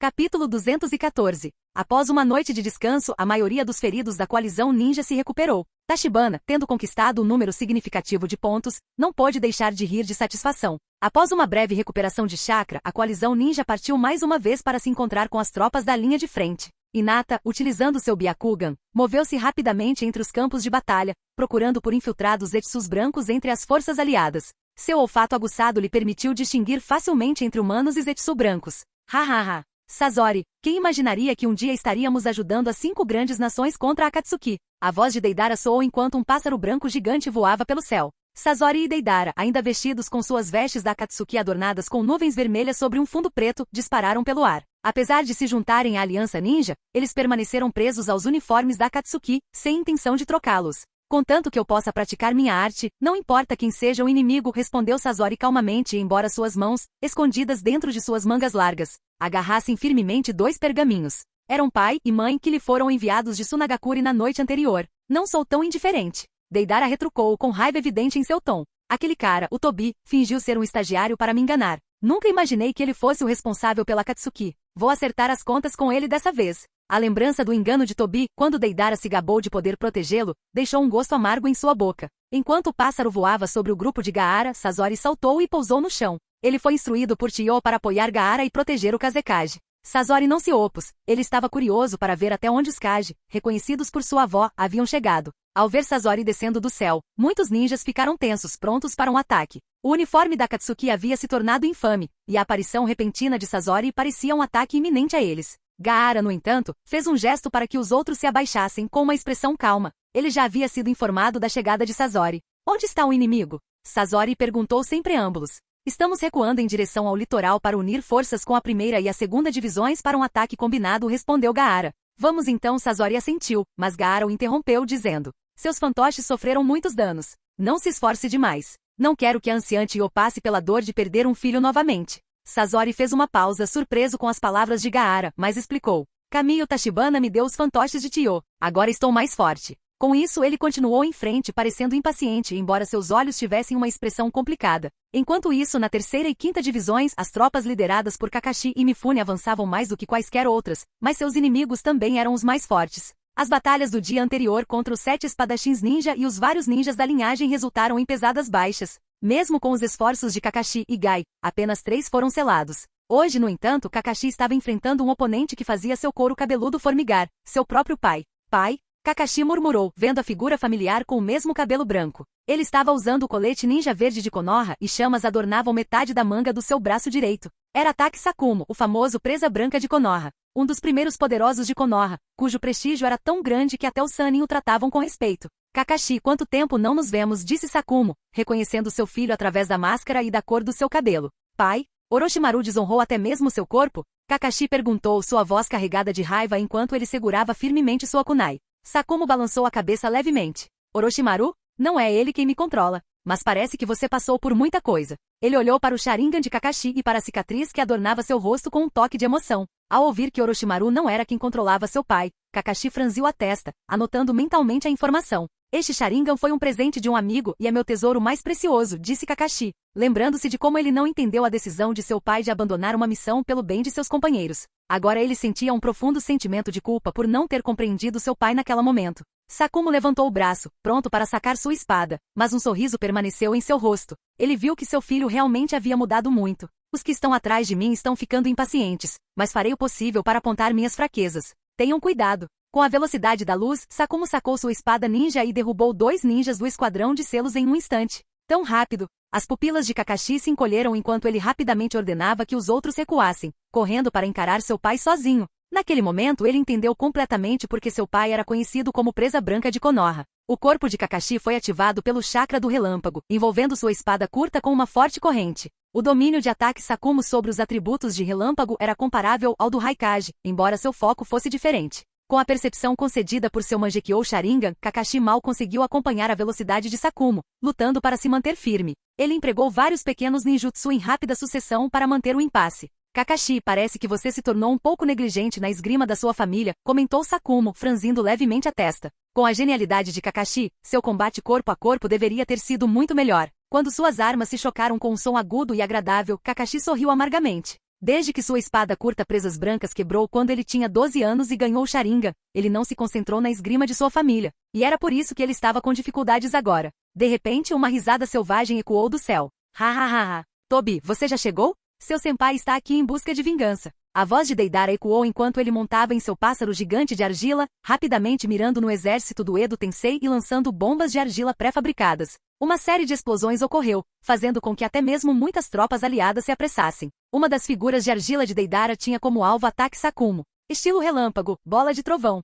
[SPEAKER 2] Capítulo 214. Após uma noite de descanso, a maioria dos feridos da coalizão ninja se recuperou. Tachibana, tendo conquistado um número significativo de pontos, não pôde deixar de rir de satisfação. Após uma breve recuperação de chakra, a coalizão ninja partiu mais uma vez para se encontrar com as tropas da linha de frente. Hinata, utilizando seu Byakugan, moveu-se rapidamente entre os campos de batalha, procurando por infiltrados Zetsus brancos entre as forças aliadas. Seu olfato aguçado lhe permitiu distinguir facilmente entre humanos e Zetsu brancos. Hahaha. Sasori, quem imaginaria que um dia estaríamos ajudando as 5 grandes nações contra a Akatsuki? A voz de Deidara soou enquanto um pássaro branco gigante voava pelo céu. Sasori e Deidara, ainda vestidos com suas vestes da Akatsuki adornadas com nuvens vermelhas sobre um fundo preto, dispararam pelo ar. Apesar de se juntarem à Aliança Ninja, eles permaneceram presos aos uniformes da Akatsuki, sem intenção de trocá-los. Contanto que eu possa praticar minha arte, não importa quem seja o inimigo, respondeu Sasori calmamente, embora suas mãos, escondidas dentro de suas mangas largas, agarrassem firmemente 2 pergaminhos. Eram pai e mãe que lhe foram enviados de Sunagakure na noite anterior. Não sou tão indiferente. Deidara retrucou com raiva evidente em seu tom. Aquele cara, o Tobi, fingiu ser um estagiário para me enganar. Nunca imaginei que ele fosse o responsável pela Akatsuki. Vou acertar as contas com ele dessa vez. A lembrança do engano de Tobi, quando Deidara se gabou de poder protegê-lo, deixou um gosto amargo em sua boca. Enquanto o pássaro voava sobre o grupo de Gaara, Sasori saltou e pousou no chão. Ele foi instruído por Chiyo para apoiar Gaara e proteger o Kazekage. Sasori não se opôs. Ele estava curioso para ver até onde os Kage, reconhecidos por sua avó, haviam chegado. Ao ver Sasori descendo do céu, muitos ninjas ficaram tensos, prontos para um ataque. O uniforme da Akatsuki havia se tornado infame, e a aparição repentina de Sasori parecia um ataque iminente a eles. Gaara, no entanto, fez um gesto para que os outros se abaixassem com uma expressão calma. Ele já havia sido informado da chegada de Sasori. Onde está o inimigo? Sasori perguntou sem preâmbulos. Estamos recuando em direção ao litoral para unir forças com a primeira e a segunda divisões para um ataque combinado, respondeu Gaara. Vamos então, Sasori assentiu, mas Gaara o interrompeu dizendo. Seus fantoches sofreram muitos danos. Não se esforce demais. Não quero que a anciã Chiyo passe pela dor de perder um filho novamente. Sasori fez uma pausa, surpreso com as palavras de Gaara, mas explicou. Kamiyo Tachibana me deu os fantoches de Chiyo. Agora estou mais forte. Com isso ele continuou em frente, parecendo impaciente, embora seus olhos tivessem uma expressão complicada. Enquanto isso, na terceira e quinta divisões, as tropas lideradas por Kakashi e Mifune avançavam mais do que quaisquer outras, mas seus inimigos também eram os mais fortes. As batalhas do dia anterior contra os 7 espadachins ninja e os vários ninjas da linhagem resultaram em pesadas baixas. Mesmo com os esforços de Kakashi e Gai, apenas 3 foram selados. Hoje, no entanto, Kakashi estava enfrentando um oponente que fazia seu couro cabeludo formigar, seu próprio pai. Pai? Kakashi murmurou, vendo a figura familiar com o mesmo cabelo branco. Ele estava usando o colete ninja verde de Konoha e chamas adornavam metade da manga do seu braço direito. Era Taki Sakumo, o famoso presa branca de Konoha. Um dos primeiros poderosos de Konoha, cujo prestígio era tão grande que até os Sannin o tratavam com respeito. Kakashi, quanto tempo não nos vemos, disse Sakumo, reconhecendo seu filho através da máscara e da cor do seu cabelo. Pai? Orochimaru desonrou até mesmo seu corpo? Kakashi perguntou, sua voz carregada de raiva enquanto ele segurava firmemente sua kunai. Sakumo balançou a cabeça levemente. Orochimaru? Não é ele quem me controla. Mas parece que você passou por muita coisa. Ele olhou para o Sharingan de Kakashi e para a cicatriz que adornava seu rosto com um toque de emoção. Ao ouvir que Orochimaru não era quem controlava seu pai, Kakashi franziu a testa, anotando mentalmente a informação. Este Sharingan foi um presente de um amigo e é meu tesouro mais precioso, disse Kakashi, lembrando-se de como ele não entendeu a decisão de seu pai de abandonar uma missão pelo bem de seus companheiros. Agora ele sentia um profundo sentimento de culpa por não ter compreendido seu pai naquele momento. Sakumo levantou o braço, pronto para sacar sua espada, mas um sorriso permaneceu em seu rosto. Ele viu que seu filho realmente havia mudado muito. Os que estão atrás de mim estão ficando impacientes, mas farei o possível para apontar minhas fraquezas. Tenham cuidado. Com a velocidade da luz, Sakumo sacou sua espada ninja e derrubou 2 ninjas do esquadrão de selos em um instante. Tão rápido. As pupilas de Kakashi se encolheram enquanto ele rapidamente ordenava que os outros recuassem, correndo para encarar seu pai sozinho. Naquele momento ele entendeu completamente porque seu pai era conhecido como presa branca de Konoha. O corpo de Kakashi foi ativado pelo chakra do relâmpago, envolvendo sua espada curta com uma forte corrente. O domínio de ataque Sakumo sobre os atributos de relâmpago era comparável ao do Raikage, embora seu foco fosse diferente. Com a percepção concedida por seu Mangekyou Sharingan, Kakashi mal conseguiu acompanhar a velocidade de Sakumo, lutando para se manter firme. Ele empregou vários pequenos ninjutsu em rápida sucessão para manter o impasse. Kakashi, parece que você se tornou um pouco negligente na esgrima da sua família, comentou Sakumo, franzindo levemente a testa. Com a genialidade de Kakashi, seu combate corpo a corpo deveria ter sido muito melhor. Quando suas armas se chocaram com um som agudo e agradável, Kakashi sorriu amargamente. Desde que sua espada curta presas brancas quebrou quando ele tinha 12 anos e ganhou o Sharingan, ele não se concentrou na esgrima de sua família. E era por isso que ele estava com dificuldades agora. De repente, uma risada selvagem ecoou do céu. Ha ha ha ha. Tobi, você já chegou? Seu senpai está aqui em busca de vingança. A voz de Deidara ecoou enquanto ele montava em seu pássaro gigante de argila, rapidamente mirando no exército do Edo Tensei e lançando bombas de argila pré-fabricadas. Uma série de explosões ocorreu, fazendo com que até mesmo muitas tropas aliadas se apressassem. Uma das figuras de argila de Deidara tinha como alvo ataque Sakumo. Estilo relâmpago, bola de trovão.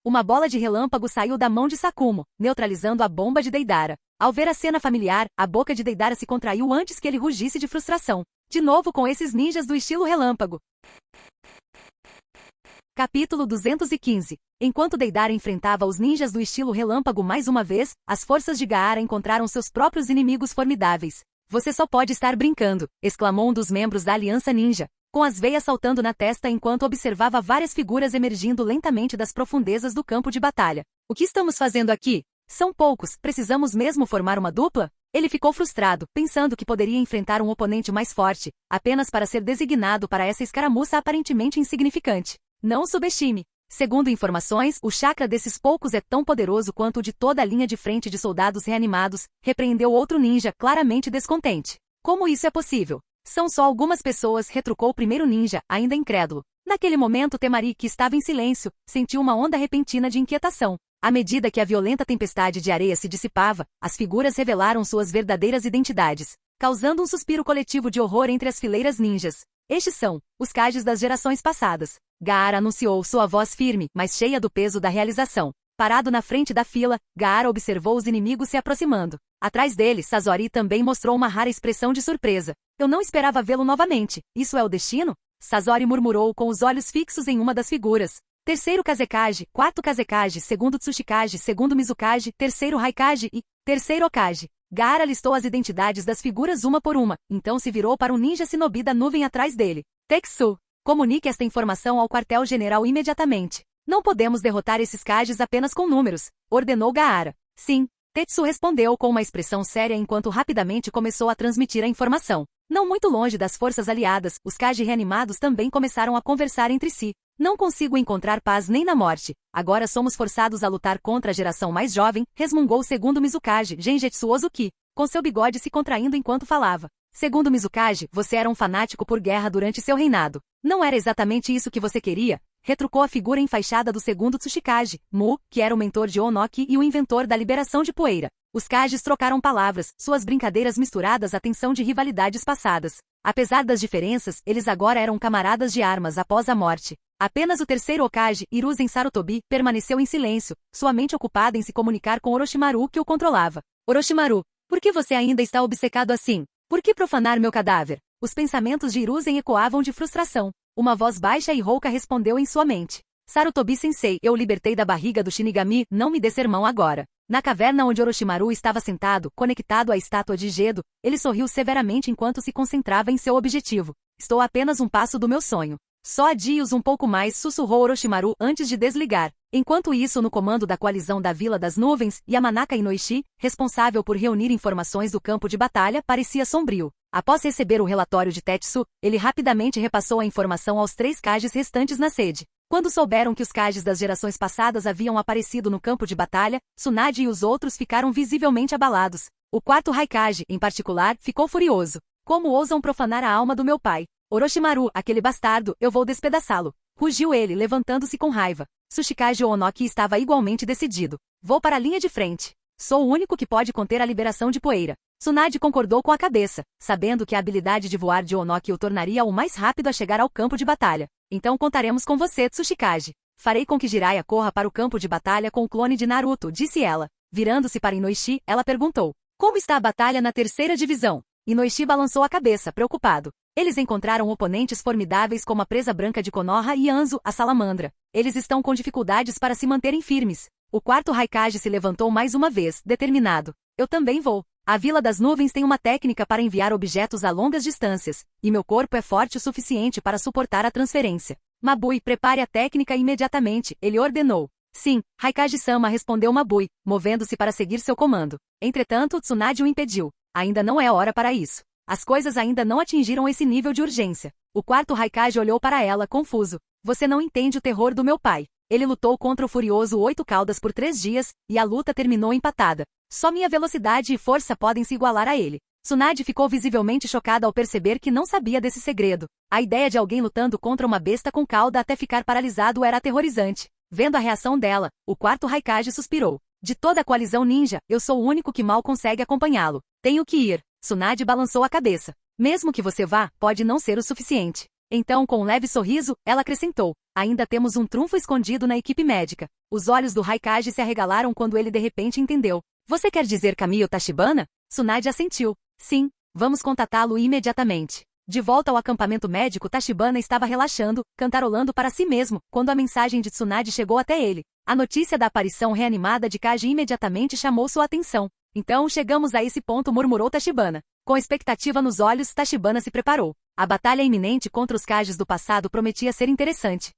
[SPEAKER 2] Uma bola de relâmpago saiu da mão de Sakumo, neutralizando a bomba de Deidara. Ao ver a cena familiar, a boca de Deidara se contraiu antes que ele rugisse de frustração. De novo com esses ninjas do estilo relâmpago. Capítulo 215. Enquanto Deidara enfrentava os ninjas do estilo relâmpago mais uma vez, as forças de Gaara encontraram seus próprios inimigos formidáveis. Você só pode estar brincando, exclamou um dos membros da Aliança Ninja, com as veias saltando na testa enquanto observava várias figuras emergindo lentamente das profundezas do campo de batalha. O que estamos fazendo aqui? São poucos, precisamos mesmo formar uma dupla? Ele ficou frustrado, pensando que poderia enfrentar um oponente mais forte, apenas para ser designado para essa escaramuça aparentemente insignificante. Não o subestime. Segundo informações, o chakra desses poucos é tão poderoso quanto o de toda a linha de frente de soldados reanimados, repreendeu outro ninja, claramente descontente. Como isso é possível? São só algumas pessoas, retrucou o primeiro ninja, ainda incrédulo. Naquele momento Temari, que estava em silêncio, sentiu uma onda repentina de inquietação. À medida que a violenta tempestade de areia se dissipava, as figuras revelaram suas verdadeiras identidades, causando um suspiro coletivo de horror entre as fileiras ninjas. Estes são os Kages das gerações passadas. Gaara anunciou, sua voz firme, mas cheia do peso da realização. Parado na frente da fila, Gaara observou os inimigos se aproximando. Atrás dele, Sazori também mostrou uma rara expressão de surpresa. Eu não esperava vê-lo novamente. Isso é o destino? Sazori murmurou com os olhos fixos em uma das figuras. Terceiro Kazekage, quarto Kazekage, segundo Tsuchikage, segundo Mizukage, terceiro Raikage e terceiro Okage. Gaara listou as identidades das figuras uma por uma, então se virou para um ninja shinobi da nuvem atrás dele. Teksu, comunique esta informação ao quartel-general imediatamente. Não podemos derrotar esses Kages apenas com números, ordenou Gaara. Sim, Tetsu respondeu com uma expressão séria enquanto rapidamente começou a transmitir a informação. Não muito longe das forças aliadas, os Kage reanimados também começaram a conversar entre si. Não consigo encontrar paz nem na morte. Agora somos forçados a lutar contra a geração mais jovem, resmungou o segundo Mizukage, Genjetsu Ozuki, com seu bigode se contraindo enquanto falava. Segundo Mizukage, você era um fanático por guerra durante seu reinado. Não era exatamente isso que você queria? Retrucou a figura enfaixada do segundo Tsuchikage, Mu, que era o mentor de Onoki e o inventor da liberação de poeira. Os Kages trocaram palavras, suas brincadeiras misturadas à tensão de rivalidades passadas. Apesar das diferenças, eles agora eram camaradas de armas após a morte. Apenas o terceiro Okage, Hiruzen Sarutobi, permaneceu em silêncio, sua mente ocupada em se comunicar com Orochimaru que o controlava. Orochimaru, por que você ainda está obcecado assim? Por que profanar meu cadáver? Os pensamentos de Hiruzen ecoavam de frustração. Uma voz baixa e rouca respondeu em sua mente. Sarutobi-sensei, eu o libertei da barriga do Shinigami, não me dê sermão agora. Na caverna onde Orochimaru estava sentado, conectado à estátua de Gedo, ele sorriu severamente enquanto se concentrava em seu objetivo. Estou a apenas um passo do meu sonho. Só adie-os um pouco mais, sussurrou Orochimaru antes de desligar. Enquanto isso, no comando da coalizão da Vila das Nuvens, Yamanaka Inoishi, responsável por reunir informações do campo de batalha, parecia sombrio. Após receber o relatório de Tetsu, ele rapidamente repassou a informação aos 3 Kages restantes na sede. Quando souberam que os Kages das gerações passadas haviam aparecido no campo de batalha, Tsunade e os outros ficaram visivelmente abalados. O quarto Raikage, em particular, ficou furioso. Como ousam profanar a alma do meu pai? Orochimaru, aquele bastardo, eu vou despedaçá-lo. Rugiu ele, levantando-se com raiva. Tsuchikage Onoki estava igualmente decidido. Vou para a linha de frente. Sou o único que pode conter a liberação de poeira. Tsunade concordou com a cabeça, sabendo que a habilidade de voar de Onoki o tornaria o mais rápido a chegar ao campo de batalha. Então contaremos com você, Tsuchikage. Farei com que Jiraiya corra para o campo de batalha com o clone de Naruto, disse ela. Virando-se para Inoishi, ela perguntou. Como está a batalha na terceira divisão? Inoishi balançou a cabeça, preocupado. Eles encontraram oponentes formidáveis como a presa branca de Konoha e Anzo, a salamandra. Eles estão com dificuldades para se manterem firmes. O quarto Raikage se levantou mais uma vez, determinado. Eu também vou. A Vila das Nuvens tem uma técnica para enviar objetos a longas distâncias, e meu corpo é forte o suficiente para suportar a transferência. Mabui, prepare a técnica imediatamente, ele ordenou. Sim, Raikage-sama, respondeu Mabui, movendo-se para seguir seu comando. Entretanto, Tsunade o impediu. Ainda não é hora para isso. As coisas ainda não atingiram esse nível de urgência. O quarto Raikage olhou para ela, confuso. Você não entende o terror do meu pai. Ele lutou contra o furioso 8 Caudas por 3 dias, e a luta terminou empatada. Só minha velocidade e força podem se igualar a ele. Tsunade ficou visivelmente chocada ao perceber que não sabia desse segredo. A ideia de alguém lutando contra uma besta com cauda até ficar paralisado era aterrorizante. Vendo a reação dela, o quarto Raikage suspirou. De toda a coalizão ninja, eu sou o único que mal consegue acompanhá-lo. Tenho que ir. Tsunade balançou a cabeça. Mesmo que você vá, pode não ser o suficiente. Então, com um leve sorriso, ela acrescentou. Ainda temos um trunfo escondido na equipe médica. Os olhos do Raikage se arregalaram quando ele de repente entendeu. Você quer dizer Kamiyo Tachibana? Tsunade assentiu. Sim, vamos contatá-lo imediatamente. De volta ao acampamento médico, Tachibana estava relaxando, cantarolando para si mesmo, quando a mensagem de Tsunade chegou até ele. A notícia da aparição reanimada de Kaji imediatamente chamou sua atenção. Então chegamos a esse ponto, murmurou Tachibana. Com expectativa nos olhos, Tachibana se preparou. A batalha iminente contra os Kages do passado prometia ser interessante.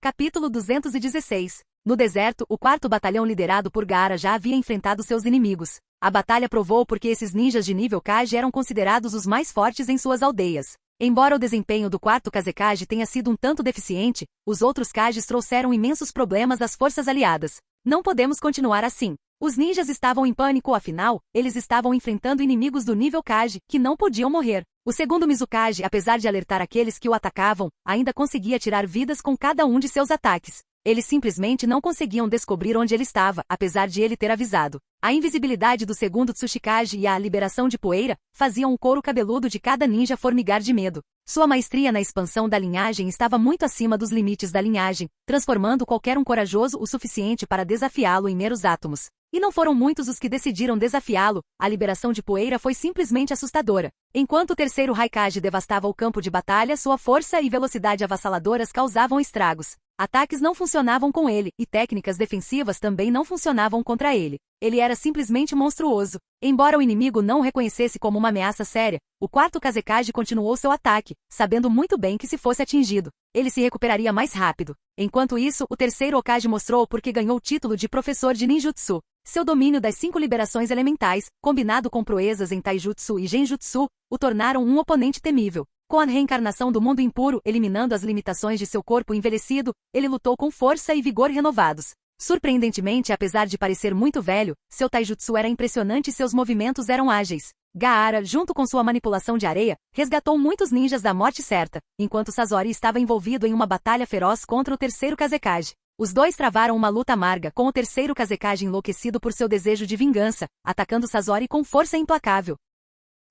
[SPEAKER 2] Capítulo 216. No deserto, o 4º batalhão liderado por Gaara já havia enfrentado seus inimigos. A batalha provou porque esses ninjas de nível Kage eram considerados os mais fortes em suas aldeias. Embora o desempenho do 4º Kazekage tenha sido um tanto deficiente, os outros Kages trouxeram imensos problemas às forças aliadas. Não podemos continuar assim. Os ninjas estavam em pânico, afinal, eles estavam enfrentando inimigos do nível Kage, que não podiam morrer. O 2º Mizukage, apesar de alertar aqueles que o atacavam, ainda conseguia tirar vidas com cada um de seus ataques. Eles simplesmente não conseguiam descobrir onde ele estava, apesar de ele ter avisado. A invisibilidade do 2º Tsuchikage e a liberação de poeira faziam o couro cabeludo de cada ninja formigar de medo. Sua maestria na expansão da linhagem estava muito acima dos limites da linhagem, transformando qualquer um corajoso o suficiente para desafiá-lo em meros átomos. E não foram muitos os que decidiram desafiá-lo, a liberação de poeira foi simplesmente assustadora. Enquanto o 3º Raikage devastava o campo de batalha, sua força e velocidade avassaladoras causavam estragos. Ataques não funcionavam com ele, e técnicas defensivas também não funcionavam contra ele. Ele era simplesmente monstruoso. Embora o inimigo não o reconhecesse como uma ameaça séria, o 4º Kazekage continuou seu ataque, sabendo muito bem que se fosse atingido, ele se recuperaria mais rápido. Enquanto isso, o 3º Hokage mostrou por que ganhou o título de professor de ninjutsu. Seu domínio das 5 liberações elementais, combinado com proezas em taijutsu e genjutsu, o tornaram um oponente temível. Com a reencarnação do mundo impuro eliminando as limitações de seu corpo envelhecido, ele lutou com força e vigor renovados. Surpreendentemente, apesar de parecer muito velho, seu taijutsu era impressionante e seus movimentos eram ágeis. Gaara, junto com sua manipulação de areia, resgatou muitos ninjas da morte certa, enquanto Sasori estava envolvido em uma batalha feroz contra o 3º Kazekage. Os dois travaram uma luta amarga, com o 3º Kazekage enlouquecido por seu desejo de vingança, atacando Sasori com força implacável.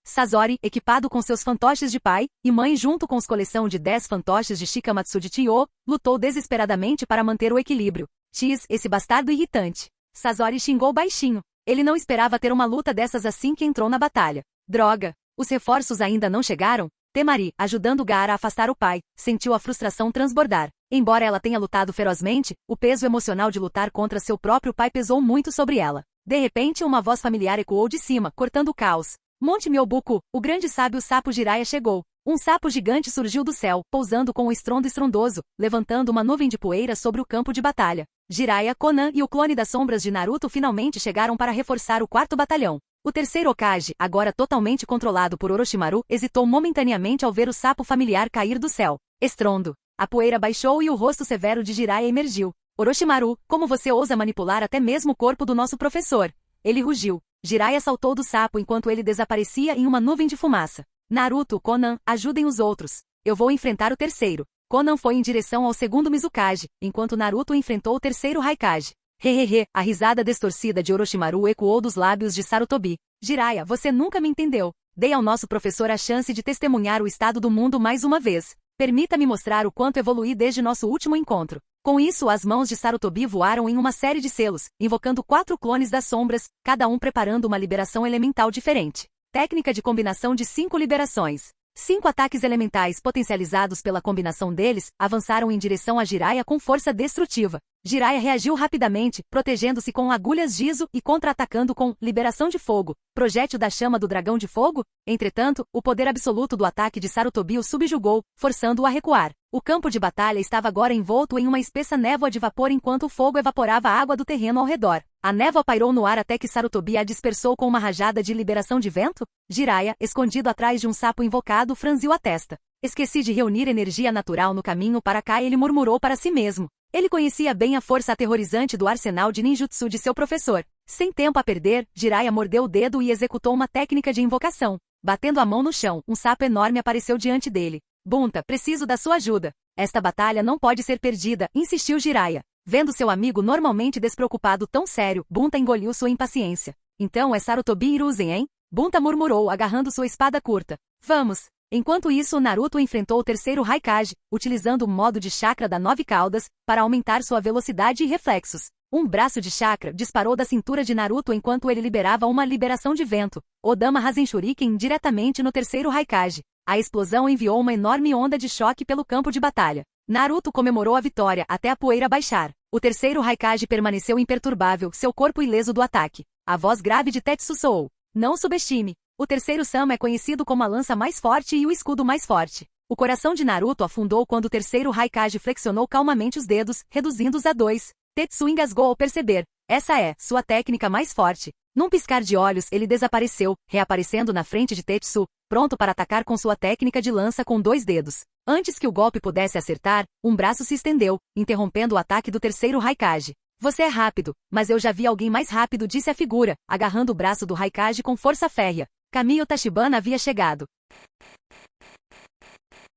[SPEAKER 2] Sasori, equipado com seus fantoches de pai e mãe junto com os coleção de 10 fantoches de Shikamatsu de Chiyo, lutou desesperadamente para manter o equilíbrio. Esse bastardo irritante. Sasori xingou baixinho. Ele não esperava ter uma luta dessas assim que entrou na batalha. Droga! Os reforços ainda não chegaram? Temari, ajudando Gaara a afastar o pai, sentiu a frustração transbordar. Embora ela tenha lutado ferozmente, o peso emocional de lutar contra seu próprio pai pesou muito sobre ela. De repente, uma voz familiar ecoou de cima, cortando o caos. Monte Myobuku, o grande sábio sapo Jiraiya chegou. Um sapo gigante surgiu do céu, pousando com um estrondo estrondoso, levantando uma nuvem de poeira sobre o campo de batalha. Jiraiya, Konan e o clone das sombras de Naruto finalmente chegaram para reforçar o 4º batalhão. O 3º Hokage, agora totalmente controlado por Orochimaru, hesitou momentaneamente ao ver o sapo familiar cair do céu. Estrondo. A poeira baixou e o rosto severo de Jiraiya emergiu. Orochimaru, como você ousa manipular até mesmo o corpo do nosso professor? Ele rugiu. Jiraiya saltou do sapo enquanto ele desaparecia em uma nuvem de fumaça. Naruto, Konan, ajudem os outros. Eu vou enfrentar o 3º. Konan foi em direção ao 2º Mizukage, enquanto Naruto enfrentou o 3º Raikage. Hehehe, a risada distorcida de Orochimaru ecoou dos lábios de Sarutobi. Jiraiya, você nunca me entendeu. Dei ao nosso professor a chance de testemunhar o estado do mundo mais uma vez. Permita-me mostrar o quanto evoluí desde nosso último encontro. Com isso, as mãos de Sarutobi voaram em uma série de selos, invocando 4 clones das sombras, cada um preparando uma liberação elemental diferente. Técnica de combinação de 5 liberações. 5 ataques elementais potencializados pela combinação deles, avançaram em direção a Jiraiya com força destrutiva. Jiraiya reagiu rapidamente, protegendo-se com agulhas Jizo e contra-atacando com liberação de fogo, projétil da chama do dragão de fogo. Entretanto, o poder absoluto do ataque de Sarutobi o subjugou, forçando-o a recuar. O campo de batalha estava agora envolto em uma espessa névoa de vapor enquanto o fogo evaporava a água do terreno ao redor. A névoa pairou no ar até que Sarutobi a dispersou com uma rajada de liberação de vento. Jiraiya, escondido atrás de um sapo invocado, franziu a testa. Esqueci de reunir energia natural no caminho para cá, ele murmurou para si mesmo. Ele conhecia bem a força aterrorizante do arsenal de ninjutsu de seu professor. Sem tempo a perder, Jiraiya mordeu o dedo e executou uma técnica de invocação. Batendo a mão no chão, um sapo enorme apareceu diante dele. Bunta, preciso da sua ajuda. Esta batalha não pode ser perdida, insistiu Jiraiya. Vendo seu amigo normalmente despreocupado tão sério, Bunta engoliu sua impaciência. Então é Sarutobi Hiruzen, hein? Bunta murmurou, agarrando sua espada curta. Vamos! Enquanto isso, Naruto enfrentou o 3º Raikage, utilizando o modo de chakra da 9 caudas, para aumentar sua velocidade e reflexos. Um braço de chakra disparou da cintura de Naruto enquanto ele liberava uma liberação de vento. Odama Rasen Shuriken diretamente no 3º Raikage. A explosão enviou uma enorme onda de choque pelo campo de batalha. Naruto comemorou a vitória até a poeira baixar. O 3º Raikage permaneceu imperturbável, seu corpo ileso do ataque. A voz grave de Tetsu soou. Não subestime. O 3º Sama é conhecido como a lança mais forte e o escudo mais forte. O coração de Naruto afundou quando o 3º Raikage flexionou calmamente os dedos, reduzindo-os a 2. Tetsu engasgou ao perceber. Essa é sua técnica mais forte. Num piscar de olhos ele desapareceu, reaparecendo na frente de Tetsu, pronto para atacar com sua técnica de lança com 2 dedos. Antes que o golpe pudesse acertar, um braço se estendeu, interrompendo o ataque do terceiro Raikage. Você é rápido, mas eu já vi alguém mais rápido, disse a figura, agarrando o braço do Raikage com força férrea. Kamiyo Tachibana havia chegado.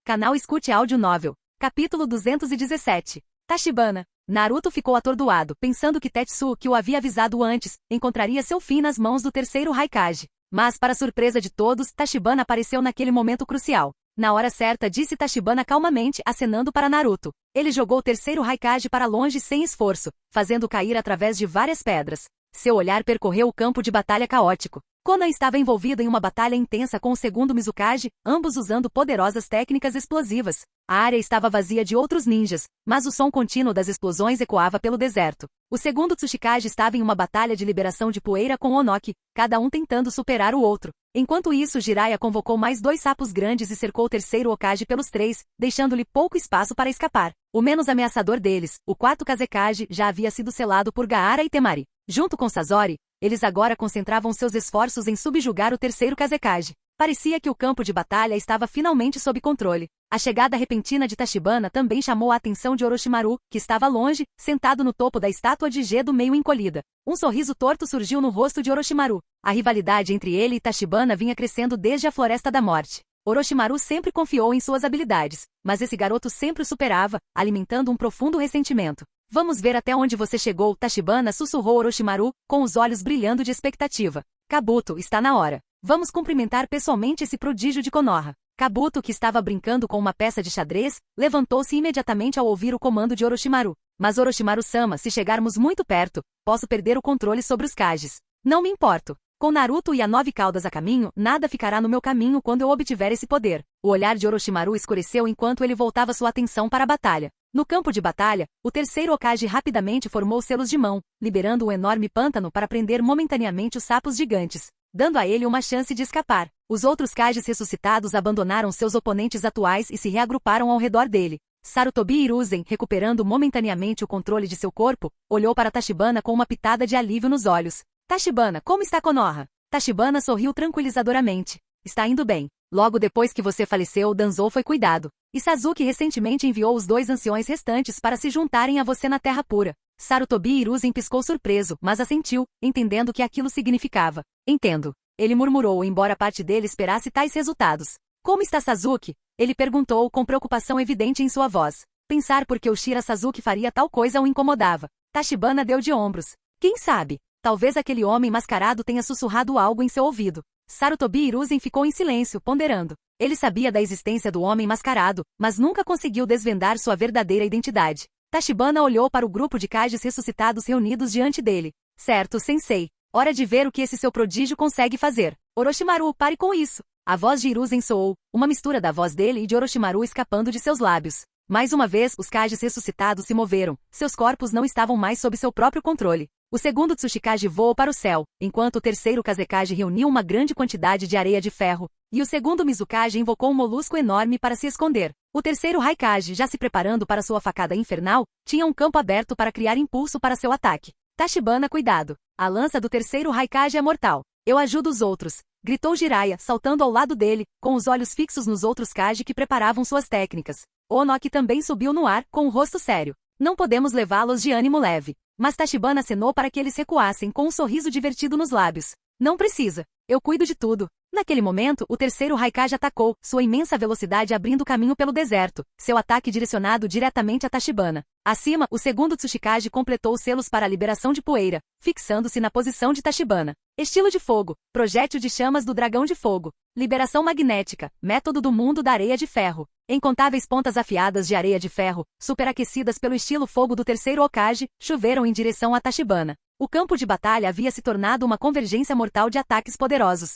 [SPEAKER 2] Canal Escute Áudio Novel. Capítulo 217. Tachibana. Naruto ficou atordoado, pensando que Tetsu, que o havia avisado antes, encontraria seu fim nas mãos do terceiro Raikage. Mas, para surpresa de todos, Tachibana apareceu naquele momento crucial. Na hora certa, disse Tachibana calmamente, acenando para Naruto. Ele jogou o terceiro Raikage para longe sem esforço, fazendo cair através de várias pedras. Seu olhar percorreu o campo de batalha caótico. Konan estava envolvido em uma batalha intensa com o segundo Mizukage, ambos usando poderosas técnicas explosivas. A área estava vazia de outros ninjas, mas o som contínuo das explosões ecoava pelo deserto. O segundo Tsuchikage estava em uma batalha de liberação de poeira com Onoki, cada um tentando superar o outro. Enquanto isso, Jiraiya convocou mais 2 sapos grandes e cercou o terceiro Hokage pelos 3, deixando-lhe pouco espaço para escapar. O menos ameaçador deles, o quarto Kazekage, já havia sido selado por Gaara e Temari. Junto com Sasori, eles agora concentravam seus esforços em subjugar o terceiro Kazekage. Parecia que o campo de batalha estava finalmente sob controle. A chegada repentina de Tachibana também chamou a atenção de Orochimaru, que estava longe, sentado no topo da estátua de Gedo meio encolhida. Um sorriso torto surgiu no rosto de Orochimaru. A rivalidade entre ele e Tachibana vinha crescendo desde a Floresta da Morte. Orochimaru sempre confiou em suas habilidades, mas esse garoto sempre o superava, alimentando um profundo ressentimento. Vamos ver até onde você chegou, Tachibana sussurrou Orochimaru, com os olhos brilhando de expectativa. Kabuto, está na hora. Vamos cumprimentar pessoalmente esse prodígio de Konoha. Kabuto, que estava brincando com uma peça de xadrez, levantou-se imediatamente ao ouvir o comando de Orochimaru. Mas Orochimaru-sama, se chegarmos muito perto, posso perder o controle sobre os Kages. Não me importo. Com Naruto e a 9 caudas a caminho, nada ficará no meu caminho quando eu obtiver esse poder. O olhar de Orochimaru escureceu enquanto ele voltava sua atenção para a batalha. No campo de batalha, o terceiro Hokage rapidamente formou selos de mão, liberando um enorme pântano para prender momentaneamente os sapos gigantes, dando a ele uma chance de escapar. Os outros Kages ressuscitados abandonaram seus oponentes atuais e se reagruparam ao redor dele. Sarutobi Hiruzen, recuperando momentaneamente o controle de seu corpo, olhou para Tachibana com uma pitada de alívio nos olhos. Tachibana, como está Konoha? Tachibana sorriu tranquilizadoramente. Está indo bem. Logo depois que você faleceu, Danzou foi cuidado. E Sasuke recentemente enviou os 2 anciões restantes para se juntarem a você na Terra Pura. Sarutobi Hiruzen piscou surpreso, mas assentiu, entendendo o que aquilo significava. Entendo. Ele murmurou, embora parte dele esperasse tais resultados. Como está Sasuke? Ele perguntou com preocupação evidente em sua voz. Pensar porque Uchiha Sasuke faria tal coisa o incomodava. Tachibana deu de ombros. Quem sabe? Talvez aquele homem mascarado tenha sussurrado algo em seu ouvido. Sarutobi Hiruzen ficou em silêncio, ponderando. Ele sabia da existência do homem mascarado, mas nunca conseguiu desvendar sua verdadeira identidade. Tachibana olhou para o grupo de Kages ressuscitados reunidos diante dele. Certo, sensei. Hora de ver o que esse seu prodígio consegue fazer. Orochimaru, pare com isso. A voz de Hiruzen soou, uma mistura da voz dele e de Orochimaru escapando de seus lábios. Mais uma vez, os Kages ressuscitados se moveram. Seus corpos não estavam mais sob seu próprio controle. O segundo Tsuchikage voou para o céu, enquanto o terceiro Kazekage reuniu uma grande quantidade de areia de ferro, e o segundo Mizukage invocou um molusco enorme para se esconder. O terceiro Raikage, já se preparando para sua facada infernal, tinha um campo aberto para criar impulso para seu ataque. Tachibana, cuidado. A lança do terceiro Raikage é mortal. Eu ajudo os outros, gritou Jiraiya, saltando ao lado dele, com os olhos fixos nos outros Kage que preparavam suas técnicas. Onoki também subiu no ar, com o rosto sério. Não podemos levá-los de ânimo leve. Mas Tachibana acenou para que eles recuassem com um sorriso divertido nos lábios. Não precisa. Eu cuido de tudo. Naquele momento, o terceiro Raikage atacou, sua imensa velocidade abrindo caminho pelo deserto, seu ataque direcionado diretamente a Tachibana. Acima, o segundo Tsuchikage completou os selos para a liberação de poeira, fixando-se na posição de Tachibana. Estilo de fogo, projétil de chamas do dragão de fogo. Liberação magnética, método do mundo da areia de ferro. Incontáveis pontas afiadas de areia de ferro, superaquecidas pelo estilo fogo do terceiro Hokage, choveram em direção a Tachibana. O campo de batalha havia se tornado uma convergência mortal de ataques poderosos.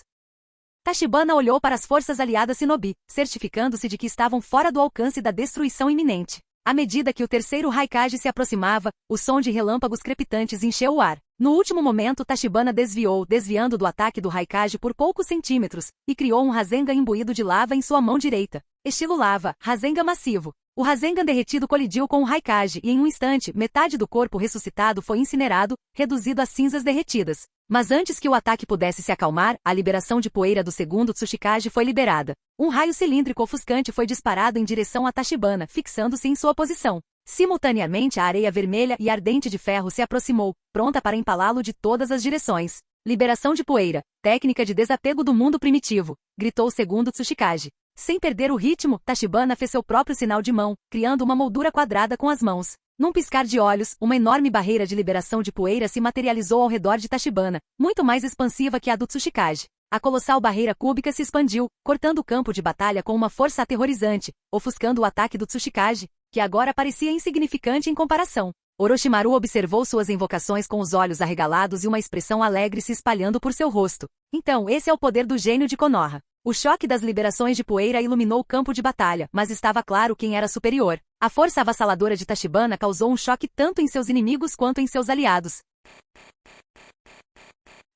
[SPEAKER 2] Tachibana olhou para as forças aliadas Shinobi, certificando-se de que estavam fora do alcance da destruição iminente. À medida que o terceiro Raikage se aproximava, o som de relâmpagos crepitantes encheu o ar. No último momento, Tachibana desviando do ataque do Raikage por poucos centímetros, e criou um Rasengan imbuído de lava em sua mão direita. Estilo lava, Rasengan massivo. O Rasengan derretido colidiu com o Raikage e em um instante, metade do corpo ressuscitado foi incinerado, reduzido a cinzas derretidas. Mas antes que o ataque pudesse se acalmar, a liberação de poeira do segundo Tsuchikage foi liberada. Um raio cilíndrico ofuscante foi disparado em direção a Tachibana, fixando-se em sua posição. Simultaneamente a areia vermelha e ardente de ferro se aproximou, pronta para empalá-lo de todas as direções. Liberação de poeira, técnica de desapego do mundo primitivo, gritou o segundo Tsuchikage. Sem perder o ritmo, Tachibana fez seu próprio sinal de mão, criando uma moldura quadrada com as mãos. Num piscar de olhos, uma enorme barreira de liberação de poeira se materializou ao redor de Tachibana, muito mais expansiva que a do Tsuchikage. A colossal barreira cúbica se expandiu, cortando o campo de batalha com uma força aterrorizante, ofuscando o ataque do Tsuchikage, que agora parecia insignificante em comparação. Orochimaru observou suas invocações com os olhos arregalados e uma expressão alegre se espalhando por seu rosto. Então, esse é o poder do gênio de Konoha. O choque das liberações de poeira iluminou o campo de batalha, mas estava claro quem era superior. A força avassaladora de Tachibana causou um choque tanto em seus inimigos quanto em seus aliados.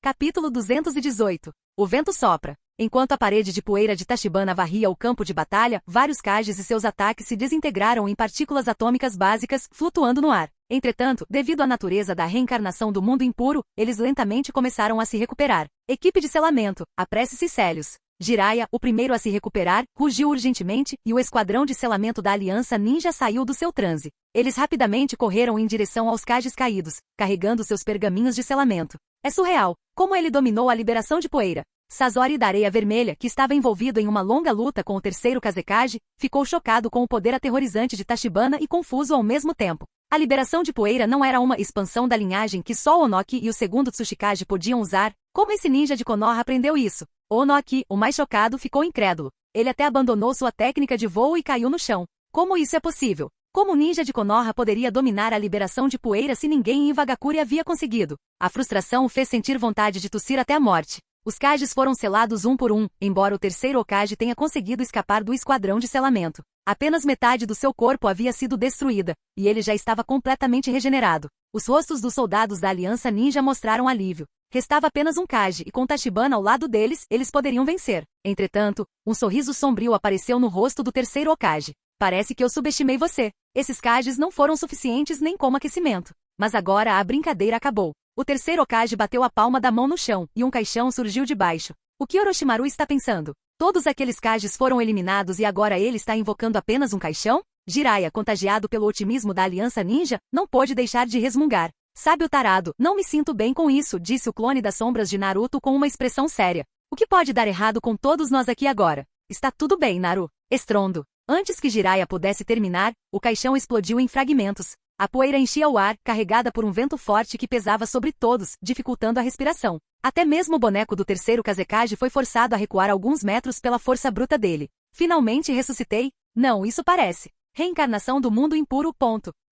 [SPEAKER 2] Capítulo 218. O vento sopra. Enquanto a parede de poeira de Tachibana varria o campo de batalha, vários Kages e seus ataques se desintegraram em partículas atômicas básicas, flutuando no ar. Entretanto, devido à natureza da reencarnação do mundo impuro, eles lentamente começaram a se recuperar. Equipe de selamento, apresse-se Célios. Jiraiya, o primeiro a se recuperar, rugiu urgentemente, e o esquadrão de selamento da Aliança Ninja saiu do seu transe. Eles rapidamente correram em direção aos Kages caídos, carregando seus pergaminhos de selamento. É surreal, como ele dominou a liberação de poeira. Sasori da Areia Vermelha, que estava envolvido em uma longa luta com o terceiro Kazekage, ficou chocado com o poder aterrorizante de Tachibana e confuso ao mesmo tempo. A liberação de poeira não era uma expansão da linhagem que só Onoki e o segundo Tsuchikage podiam usar? Como esse ninja de Konoha aprendeu isso? Onoki, o mais chocado, ficou incrédulo. Ele até abandonou sua técnica de voo e caiu no chão. Como isso é possível? Como o ninja de Konoha poderia dominar a liberação de poeira se ninguém em Iwagakure havia conseguido? A frustração o fez sentir vontade de tossir até a morte. Os Kages foram selados um por um, embora o terceiro Hokage tenha conseguido escapar do esquadrão de selamento. Apenas metade do seu corpo havia sido destruída, e ele já estava completamente regenerado. Os rostos dos soldados da Aliança Ninja mostraram alívio. Restava apenas um Kage e com Tachibana ao lado deles, eles poderiam vencer. Entretanto, um sorriso sombrio apareceu no rosto do terceiro Hokage. Parece que eu subestimei você. Esses Kages não foram suficientes nem como aquecimento. Mas agora a brincadeira acabou. O terceiro Hokage bateu a palma da mão no chão, e um caixão surgiu de baixo. O que Orochimaru está pensando? Todos aqueles Kages foram eliminados e agora ele está invocando apenas um caixão? Jiraiya, contagiado pelo otimismo da Aliança Ninja, não pôde deixar de resmungar. Sabe o tarado, não me sinto bem com isso, disse o clone das sombras de Naruto com uma expressão séria. O que pode dar errado com todos nós aqui agora? Está tudo bem, Naru. Estrondo. Antes que Jiraiya pudesse terminar, o caixão explodiu em fragmentos. A poeira enchia o ar, carregada por um vento forte que pesava sobre todos, dificultando a respiração. Até mesmo o boneco do terceiro Kazekage foi forçado a recuar alguns metros pela força bruta dele. Finalmente ressuscitei? Não, isso parece. Reencarnação do mundo impuro.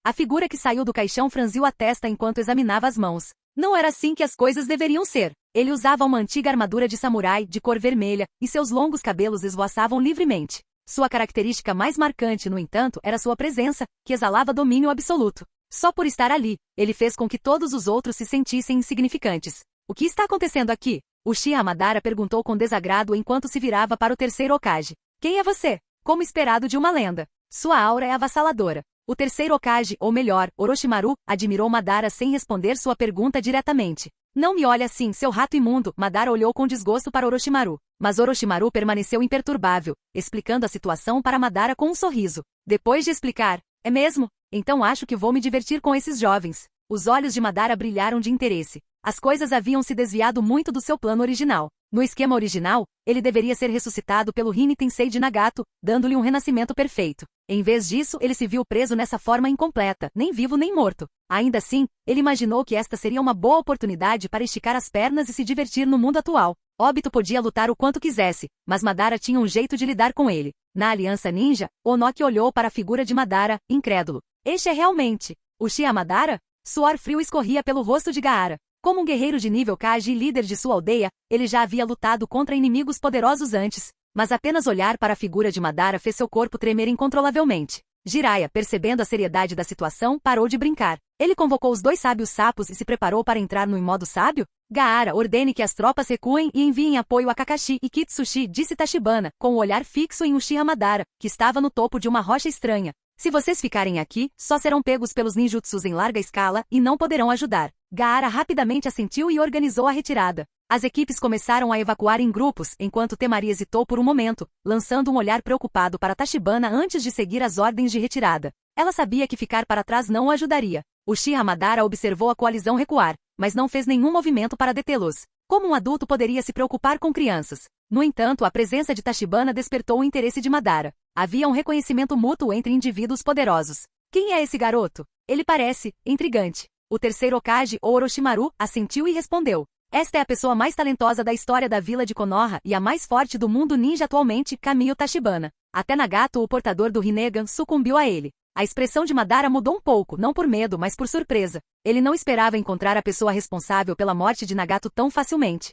[SPEAKER 2] A figura que saiu do caixão franziu a testa enquanto examinava as mãos. Não era assim que as coisas deveriam ser. Ele usava uma antiga armadura de samurai, de cor vermelha, e seus longos cabelos esvoaçavam livremente. Sua característica mais marcante, no entanto, era sua presença, que exalava domínio absoluto. Só por estar ali, ele fez com que todos os outros se sentissem insignificantes. O que está acontecendo aqui? Uchiha Madara perguntou com desagrado enquanto se virava para o terceiro Hokage. Quem é você? Como esperado de uma lenda. Sua aura é avassaladora. O terceiro Hokage, ou melhor, Orochimaru, admirou Madara sem responder sua pergunta diretamente. Não me olhe assim, seu rato imundo, Madara olhou com desgosto para Orochimaru. Mas Orochimaru permaneceu imperturbável, explicando a situação para Madara com um sorriso. Depois de explicar, é mesmo? Então acho que vou me divertir com esses jovens. Os olhos de Madara brilharam de interesse. As coisas haviam se desviado muito do seu plano original. No esquema original, ele deveria ser ressuscitado pelo Rin Tensei de Nagato, dando-lhe um renascimento perfeito. Em vez disso, ele se viu preso nessa forma incompleta, nem vivo nem morto. Ainda assim, ele imaginou que esta seria uma boa oportunidade para esticar as pernas e se divertir no mundo atual. Obito podia lutar o quanto quisesse, mas Madara tinha um jeito de lidar com ele. Na Aliança Ninja, Onoki olhou para a figura de Madara, incrédulo. Este é realmente Uchiha Madara? Suor frio escorria pelo rosto de Gaara. Como um guerreiro de nível Kage e líder de sua aldeia, ele já havia lutado contra inimigos poderosos antes, mas apenas olhar para a figura de Madara fez seu corpo tremer incontrolavelmente. Jiraiya, percebendo a seriedade da situação, parou de brincar. Ele convocou os dois sábios sapos e se preparou para entrar no modo sábio? Gaara, ordene que as tropas recuem e enviem apoio a Kakashi e Kitsushi, disse Tachibana, com o olhar fixo em Uchiha Madara, que estava no topo de uma rocha estranha. Se vocês ficarem aqui, só serão pegos pelos ninjutsus em larga escala e não poderão ajudar. Gaara rapidamente assentiu e organizou a retirada. As equipes começaram a evacuar em grupos, enquanto Temari hesitou por um momento, lançando um olhar preocupado para Tachibana antes de seguir as ordens de retirada. Ela sabia que ficar para trás não o ajudaria. Uchiha Madara observou a coalizão recuar, mas não fez nenhum movimento para detê-los. Como um adulto poderia se preocupar com crianças? No entanto, a presença de Tachibana despertou o interesse de Madara. Havia um reconhecimento mútuo entre indivíduos poderosos. Quem é esse garoto? Ele parece intrigante. O terceiro Hokage, Orochimaru, assentiu e respondeu. Esta é a pessoa mais talentosa da história da vila de Konoha e a mais forte do mundo ninja atualmente, Kamiyo Tachibana. Até Nagato, o portador do Rinnegan, sucumbiu a ele. A expressão de Madara mudou um pouco, não por medo, mas por surpresa. Ele não esperava encontrar a pessoa responsável pela morte de Nagato tão facilmente.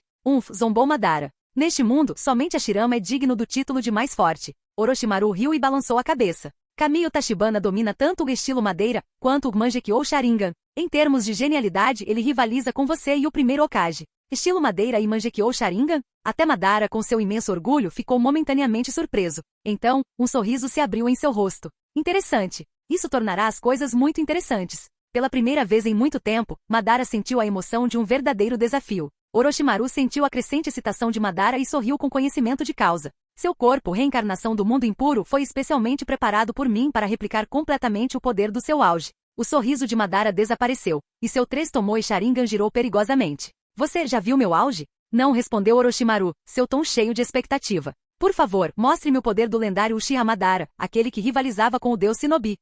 [SPEAKER 2] Zombou Madara. Neste mundo, somente Hashirama é digno do título de mais forte. Orochimaru riu e balançou a cabeça. Kamiyo Tachibana domina tanto o estilo Madeira, quanto o Mangekyou Sharingan. Em termos de genialidade, ele rivaliza com você e o primeiro Hokage. Estilo Madeira e Mangekyou Sharingan? Até Madara, com seu imenso orgulho, ficou momentaneamente surpreso. Então, um sorriso se abriu em seu rosto. Interessante. Isso tornará as coisas muito interessantes. Pela primeira vez em muito tempo, Madara sentiu a emoção de um verdadeiro desafio. Orochimaru sentiu a crescente excitação de Madara e sorriu com conhecimento de causa. Seu corpo, reencarnação do mundo impuro, foi especialmente preparado por mim para replicar completamente o poder do seu auge. O sorriso de Madara desapareceu, e seu 3 Tomoe Sharingan girou perigosamente. Você já viu meu auge? Não, respondeu Orochimaru, seu tom cheio de expectativa. Por favor, mostre-me o poder do lendário Uchiha Madara, aquele que rivalizava com o deus Shinobi.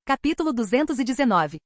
[SPEAKER 2] Capítulo 219.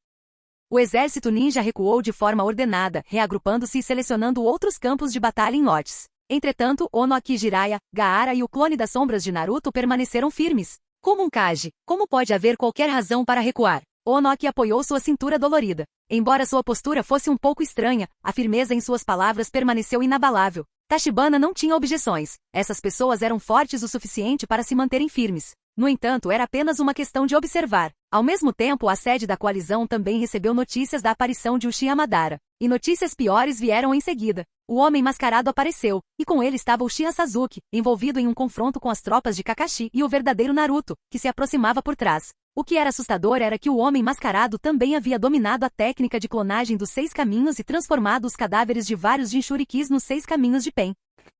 [SPEAKER 2] O exército ninja recuou de forma ordenada, reagrupando-se e selecionando outros campos de batalha em lotes. Entretanto, Onoaki Jiraiya, Gaara e o clone das sombras de Naruto permaneceram firmes. Como um Kage, como pode haver qualquer razão para recuar? Onoaki apoiou sua cintura dolorida. Embora sua postura fosse um pouco estranha, a firmeza em suas palavras permaneceu inabalável. Tachibana não tinha objeções. Essas pessoas eram fortes o suficiente para se manterem firmes. No entanto, era apenas uma questão de observar. Ao mesmo tempo, a sede da coalizão também recebeu notícias da aparição de Uchiha Madara. E notícias piores vieram em seguida. O homem mascarado apareceu, e com ele estava Uchiha Sasuke, envolvido em um confronto com as tropas de Kakashi e o verdadeiro Naruto, que se aproximava por trás. O que era assustador era que o homem mascarado também havia dominado a técnica de clonagem dos 6 caminhos e transformado os cadáveres de vários Jinchurikis nos 6 caminhos de Pen.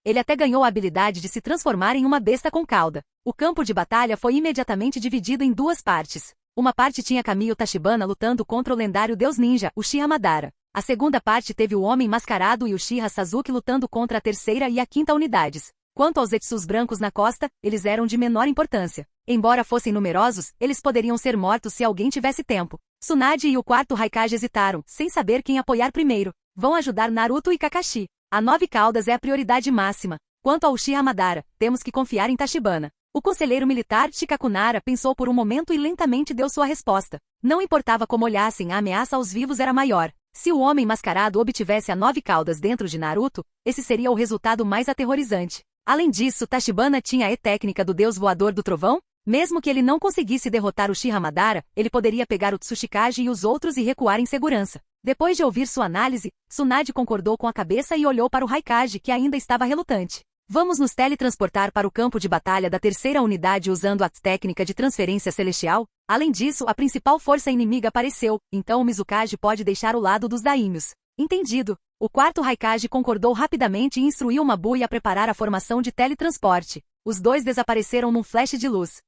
[SPEAKER 2] Ele até ganhou a habilidade de se transformar em uma besta com cauda. O campo de batalha foi imediatamente dividido em 2 partes. Uma parte tinha Kamiyo Tachibana lutando contra o lendário deus ninja, Uchiha Madara. A segunda parte teve o homem mascarado e Uchiha Sasuke lutando contra a terceira e a quinta unidades. Quanto aos Zetsus brancos na costa, eles eram de menor importância. Embora fossem numerosos, eles poderiam ser mortos se alguém tivesse tempo. Tsunade e o quarto Raikage hesitaram, sem saber quem apoiar primeiro. Vão ajudar Naruto e Kakashi. A 9 caudas é a prioridade máxima. Quanto ao Uchiha Madara, temos que confiar em Tachibana. O conselheiro militar Shikakunara pensou por um momento e lentamente deu sua resposta. Não importava como olhassem, a ameaça aos vivos era maior. Se o homem mascarado obtivesse a 9 caudas dentro de Naruto, esse seria o resultado mais aterrorizante. Além disso, Tachibana tinha a técnica do deus voador do trovão? Mesmo que ele não conseguisse derrotar o Uchiha Madara, ele poderia pegar o Tsuchikage e os outros e recuar em segurança. Depois de ouvir sua análise, Tsunade concordou com a cabeça e olhou para o Raikage, que ainda estava relutante. Vamos nos teletransportar para o campo de batalha da terceira unidade usando a técnica de transferência celestial? Além disso, a principal força inimiga apareceu, então o Mizukage pode deixar o lado dos daimyos. Entendido. O quarto Raikage concordou rapidamente e instruiu Mabu a preparar a formação de teletransporte. Os 2 desapareceram num flash de luz.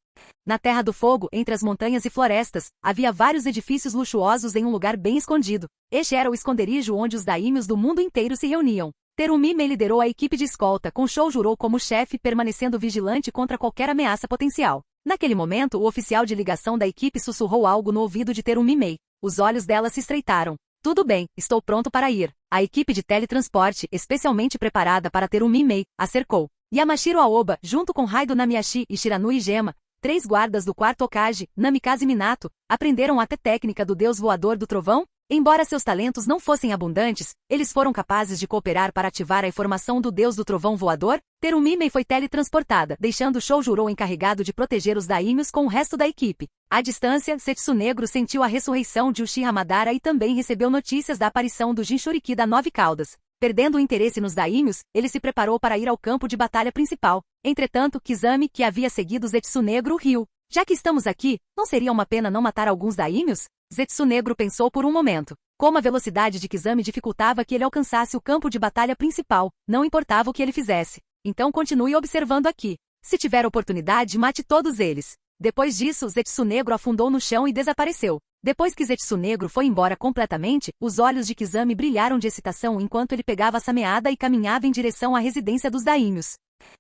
[SPEAKER 2] Na Terra do Fogo, entre as montanhas e florestas, havia vários edifícios luxuosos em um lugar bem escondido. Este era o esconderijo onde os daimyos do mundo inteiro se reuniam. Terumime liderou a equipe de escolta, com Shoujuro como chefe, permanecendo vigilante contra qualquer ameaça potencial. Naquele momento, o oficial de ligação da equipe sussurrou algo no ouvido de Terumime. Os olhos dela se estreitaram. Tudo bem, estou pronto para ir. A equipe de teletransporte, especialmente preparada para Terumime, a cercou. Yamashiro Aoba, junto com Raido Namiyashi e Shiranui Gema, 3 guardas do quarto Hokage, Namikaze Minato, aprenderam a técnica do deus voador do trovão? Embora seus talentos não fossem abundantes, eles foram capazes de cooperar para ativar a informação do deus do trovão voador? Terumime foi teletransportada, deixando Shoujuro encarregado de proteger os daimyos com o resto da equipe. À distância, Setsu Negro sentiu a ressurreição de Uchiha Madara e também recebeu notícias da aparição do Jinchuriki da 9 caudas. Perdendo o interesse nos daimyos, ele se preparou para ir ao campo de batalha principal. Entretanto, Kizami, que havia seguido Zetsu Negro, riu. Já que estamos aqui, não seria uma pena não matar alguns daimyos? Zetsu Negro pensou por um momento. Como a velocidade de Kizami dificultava que ele alcançasse o campo de batalha principal, não importava o que ele fizesse. Então continue observando aqui. Se tiver oportunidade, mate todos eles. Depois disso, Zetsu Negro afundou no chão e desapareceu. Depois que Zetsu Negro foi embora completamente, os olhos de Kizami brilharam de excitação enquanto ele pegava a sameada e caminhava em direção à residência dos daimyos.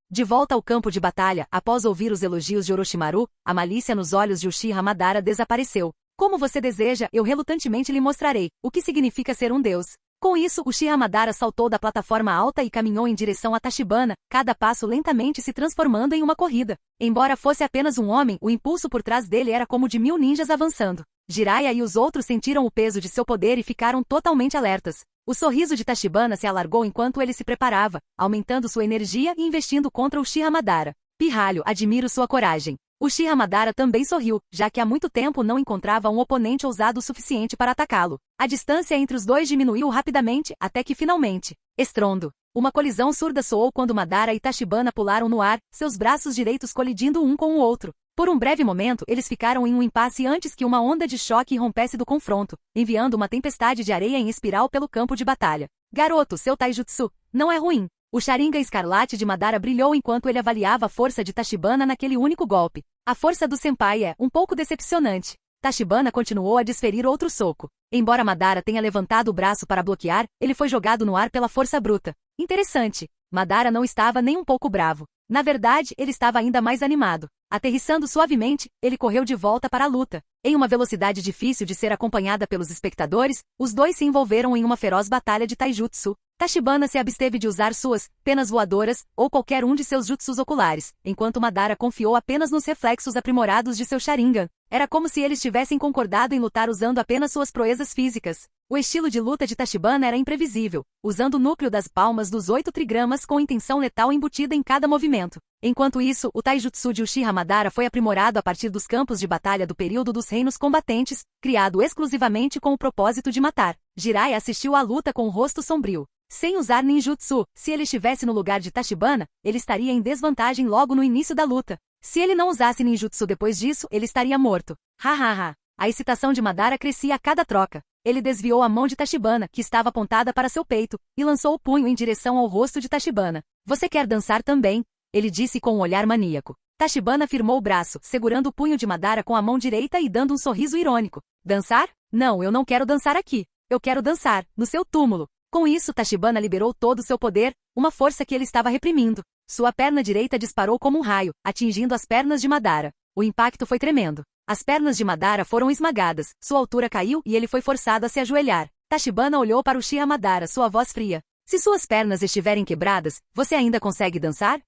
[SPEAKER 2] De volta ao campo de batalha, após ouvir os elogios de Orochimaru, a malícia nos olhos de Uchiha Madara desapareceu. Como você deseja, eu relutantemente lhe mostrarei o que significa ser um deus. Com isso, Uchiha Madara saltou da plataforma alta e caminhou em direção a Tachibana, cada passo lentamente se transformando em uma corrida. Embora fosse apenas um homem, o impulso por trás dele era como de 1000 ninjas avançando. Jiraiya e os outros sentiram o peso de seu poder e ficaram totalmente alertas. O sorriso de Tachibana se alargou enquanto ele se preparava, aumentando sua energia e investindo contra Uchiha Madara. Pirralho, admiro sua coragem. Uchiha Madara também sorriu, já que há muito tempo não encontrava um oponente ousado o suficiente para atacá-lo. A distância entre os dois diminuiu rapidamente, até que finalmente... Estrondo. Uma colisão surda soou quando Madara e Tachibana pularam no ar, seus braços direitos colidindo um com o outro. Por um breve momento, eles ficaram em um impasse antes que uma onda de choque irrompesse do confronto, enviando uma tempestade de areia em espiral pelo campo de batalha. Garoto, seu taijutsu não é ruim. O Sharingan Escarlate de Madara brilhou enquanto ele avaliava a força de Tachibana naquele único golpe. A força do senpai é um pouco decepcionante. Tachibana continuou a desferir outro soco. Embora Madara tenha levantado o braço para bloquear, ele foi jogado no ar pela força bruta. Interessante. Madara não estava nem um pouco bravo. Na verdade, ele estava ainda mais animado. Aterrissando suavemente, ele correu de volta para a luta. Em uma velocidade difícil de ser acompanhada pelos espectadores, os dois se envolveram em uma feroz batalha de taijutsu. Tachibana se absteve de usar suas penas voadoras ou qualquer um de seus jutsus oculares, enquanto Madara confiou apenas nos reflexos aprimorados de seu Sharingan. Era como se eles tivessem concordado em lutar usando apenas suas proezas físicas. O estilo de luta de Tachibana era imprevisível, usando o núcleo das palmas dos 8 trigramas com intenção letal embutida em cada movimento. Enquanto isso, o taijutsu de Uchiha Madara foi aprimorado a partir dos campos de batalha do período dos reinos combatentes, criado exclusivamente com o propósito de matar. Jiraiya assistiu à luta com o rosto sombrio. Sem usar ninjutsu, se ele estivesse no lugar de Tachibana, ele estaria em desvantagem logo no início da luta. Se ele não usasse ninjutsu depois disso, ele estaria morto. Hahaha. A excitação de Madara crescia a cada troca. Ele desviou a mão de Tachibana, que estava apontada para seu peito, e lançou o punho em direção ao rosto de Tachibana. Você quer dançar também? Ele disse com um olhar maníaco. Tachibana firmou o braço, segurando o punho de Madara com a mão direita e dando um sorriso irônico. Dançar? Não, eu não quero dançar aqui. Eu quero dançar, no seu túmulo. Com isso, Tachibana liberou todo o seu poder, uma força que ele estava reprimindo. Sua perna direita disparou como um raio, atingindo as pernas de Madara. O impacto foi tremendo. As pernas de Madara foram esmagadas, sua altura caiu e ele foi forçado a se ajoelhar. Tachibana olhou para Uchiha Madara, sua voz fria. Se suas pernas estiverem quebradas, você ainda consegue dançar?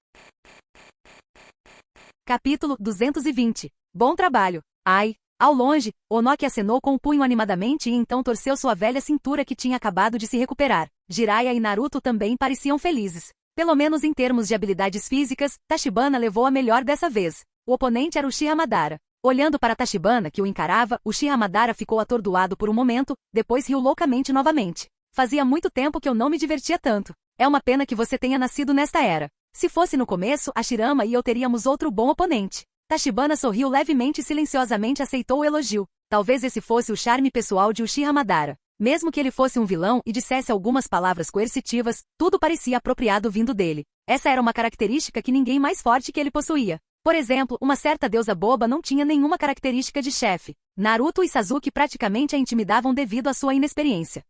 [SPEAKER 2] Capítulo 220. Bom trabalho. Ai. Ao longe, Onoki acenou com o punho animadamente e então torceu sua velha cintura que tinha acabado de se recuperar. Jiraiya e Naruto também pareciam felizes. Pelo menos em termos de habilidades físicas, Tachibana levou a melhor dessa vez. O oponente era Uchiha Madara. Olhando para Tachibana que o encarava, Uchiha Madara ficou atordoado por um momento, depois riu loucamente novamente. Fazia muito tempo que eu não me divertia tanto. É uma pena que você tenha nascido nesta era. Se fosse no começo, Hashirama e eu teríamos outro bom oponente. Tachibana sorriu levemente e silenciosamente aceitou o elogio. Talvez esse fosse o charme pessoal de Uchiha Madara. Mesmo que ele fosse um vilão e dissesse algumas palavras coercitivas, tudo parecia apropriado vindo dele. Essa era uma característica que ninguém mais forte que ele possuía. Por exemplo, uma certa deusa boba não tinha nenhuma característica de chefe. Naruto e Sasuke praticamente a intimidavam devido à sua inexperiência.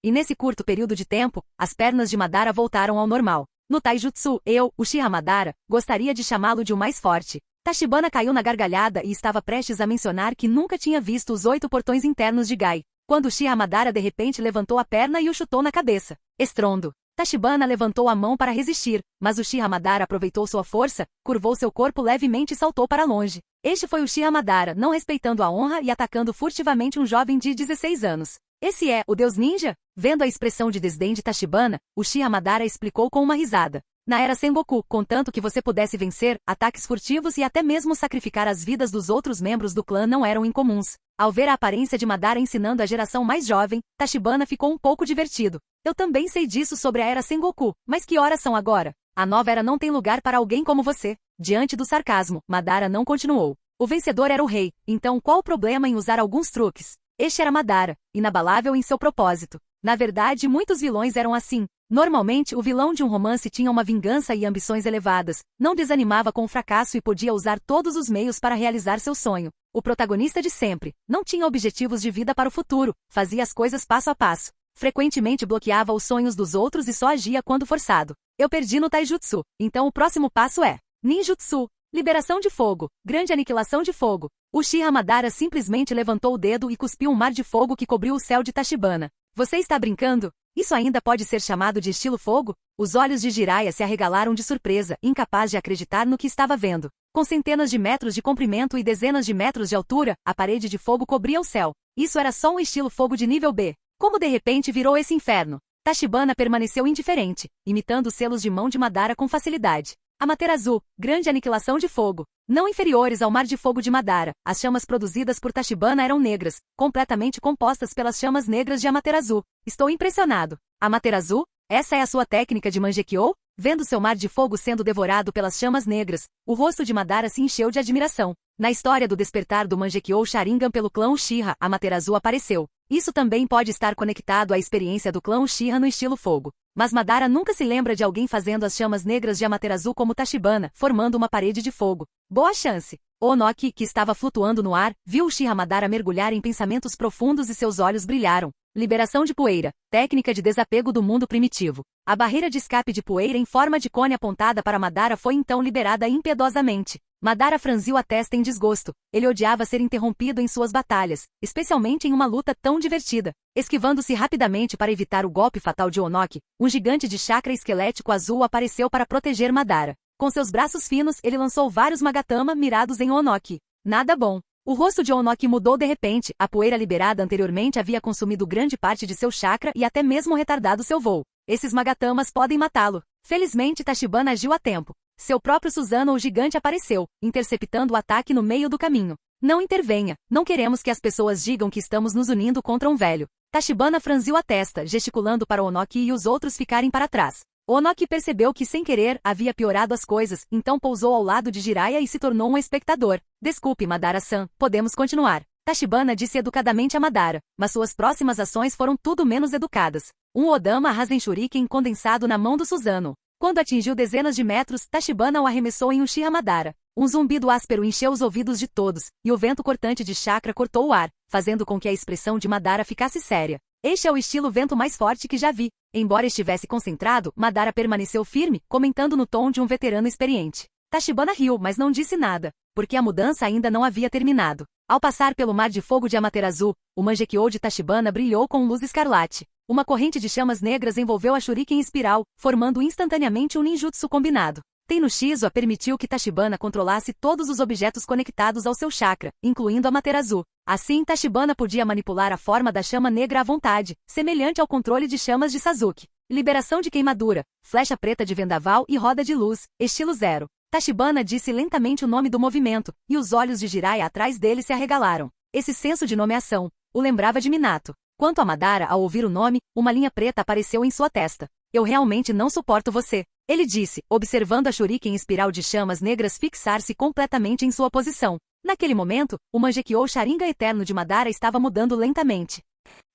[SPEAKER 2] E nesse curto período de tempo, as pernas de Madara voltaram ao normal. No taijutsu, eu, Uchiha Madara, gostaria de chamá-lo de o mais forte. Tachibana caiu na gargalhada e estava prestes a mencionar que nunca tinha visto os 8 portões internos de Gai, quando Uchiha Madara de repente levantou a perna e o chutou na cabeça. Estrondo. Tachibana levantou a mão para resistir, mas Uchiha Madara aproveitou sua força, curvou seu corpo levemente e saltou para longe. Este foi Uchiha Madara, não respeitando a honra e atacando furtivamente um jovem de 16 anos. Esse é o Deus Ninja? Vendo a expressão de desdém de Tachibana, Uchiha Madara explicou com uma risada. Na era Sengoku, contanto que você pudesse vencer, ataques furtivos e até mesmo sacrificar as vidas dos outros membros do clã não eram incomuns. Ao ver a aparência de Madara ensinando a geração mais jovem, Tachibana ficou um pouco divertido. Eu também sei disso sobre a era Sengoku, mas que horas são agora? A nova era não tem lugar para alguém como você. Diante do sarcasmo, Madara não continuou. O vencedor era o rei, então qual o problema em usar alguns truques? Este era Madara, inabalável em seu propósito. Na verdade, muitos vilões eram assim. Normalmente, o vilão de um romance tinha uma vingança e ambições elevadas, não desanimava com o fracasso e podia usar todos os meios para realizar seu sonho. O protagonista de sempre não tinha objetivos de vida para o futuro, fazia as coisas passo a passo. Frequentemente bloqueava os sonhos dos outros e só agia quando forçado. Eu perdi no Taijutsu, então o próximo passo é Ninjutsu. Liberação de fogo, grande aniquilação de fogo. Uchiha Madara simplesmente levantou o dedo e cuspiu um mar de fogo que cobriu o céu de Tachibana. Você está brincando? Isso ainda pode ser chamado de estilo fogo? Os olhos de Jiraiya se arregalaram de surpresa, incapaz de acreditar no que estava vendo. Com centenas de metros de comprimento e dezenas de metros de altura, a parede de fogo cobria o céu. Isso era só um estilo fogo de nível B. Como de repente virou esse inferno? Tachibana permaneceu indiferente, imitando os selos de mão de Madara com facilidade. Amaterasu, grande aniquilação de fogo. Não inferiores ao mar de fogo de Madara, as chamas produzidas por Tachibana eram negras, completamente compostas pelas chamas negras de Amaterasu. Estou impressionado. Amaterasu? Essa é a sua técnica de Mangekyou? Vendo seu mar de fogo sendo devorado pelas chamas negras, o rosto de Madara se encheu de admiração. Na história do despertar do Mangekyou Sharingan pelo clã Uchiha, Amaterasu apareceu. Isso também pode estar conectado à experiência do clã Uchiha no estilo fogo. Mas Madara nunca se lembra de alguém fazendo as chamas negras de Amaterasu como Tachibana, formando uma parede de fogo. Boa chance! Onoki, que estava flutuando no ar, viu Uchiha Madara mergulhar em pensamentos profundos e seus olhos brilharam. Liberação de poeira, técnica de desapego do mundo primitivo. A barreira de escape de poeira em forma de cone apontada para Madara foi então liberada impiedosamente. Madara franziu a testa em desgosto. Ele odiava ser interrompido em suas batalhas, especialmente em uma luta tão divertida. Esquivando-se rapidamente para evitar o golpe fatal de Onoki, um gigante de chakra esquelético azul apareceu para proteger Madara. Com seus braços finos, ele lançou vários Magatama mirados em Onoki. Nada bom. O rosto de Onoki mudou de repente, a poeira liberada anteriormente havia consumido grande parte de seu chakra e até mesmo retardado seu voo. Esses Magatamas podem matá-lo. Felizmente Tachibana agiu a tempo. Seu próprio Susanoo gigante apareceu, interceptando o ataque no meio do caminho. Não intervenha, não queremos que as pessoas digam que estamos nos unindo contra um velho. Tachibana franziu a testa, gesticulando para Onoki e os outros ficarem para trás. Onoki percebeu que sem querer havia piorado as coisas, então pousou ao lado de Jiraiya e se tornou um espectador. Desculpe, Madara-san, podemos continuar. Tachibana disse educadamente a Madara, mas suas próximas ações foram tudo menos educadas. Um Odama Rasen Shuriken condensado na mão do Susanoo. Quando atingiu dezenas de metros, Tachibana o arremessou em Uchiha Madara. Um zumbido áspero encheu os ouvidos de todos, e o vento cortante de chakra cortou o ar, fazendo com que a expressão de Madara ficasse séria. Este é o estilo vento mais forte que já vi. Embora estivesse concentrado, Madara permaneceu firme, comentando no tom de um veterano experiente. Tachibana riu, mas não disse nada, porque a mudança ainda não havia terminado. Ao passar pelo mar de fogo de Amaterasu, o Mangekyou de Tachibana brilhou com luz escarlate. Uma corrente de chamas negras envolveu a Shuriken espiral, formando instantaneamente um ninjutsu combinado. Tenno-Shizo permitiu que Tachibana controlasse todos os objetos conectados ao seu chakra, incluindo Amaterasu. Assim, Tachibana podia manipular a forma da chama negra à vontade, semelhante ao controle de chamas de Sasuke. Liberação de queimadura, flecha preta de vendaval e roda de luz, estilo 0. Tachibana disse lentamente o nome do movimento, e os olhos de Jiraiya atrás dele se arregalaram. Esse senso de nomeação o lembrava de Minato. Quanto a Madara, ao ouvir o nome, uma linha preta apareceu em sua testa. Eu realmente não suporto você, ele disse, observando a Shuriken espiral de chamas negras fixar-se completamente em sua posição. Naquele momento, o Mangekyou Sharingan eterno de Madara estava mudando lentamente.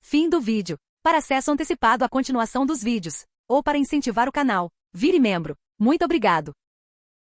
[SPEAKER 2] Fim do vídeo. Para acesso antecipado à continuação dos vídeos, ou para incentivar o canal, vire membro. Muito obrigado.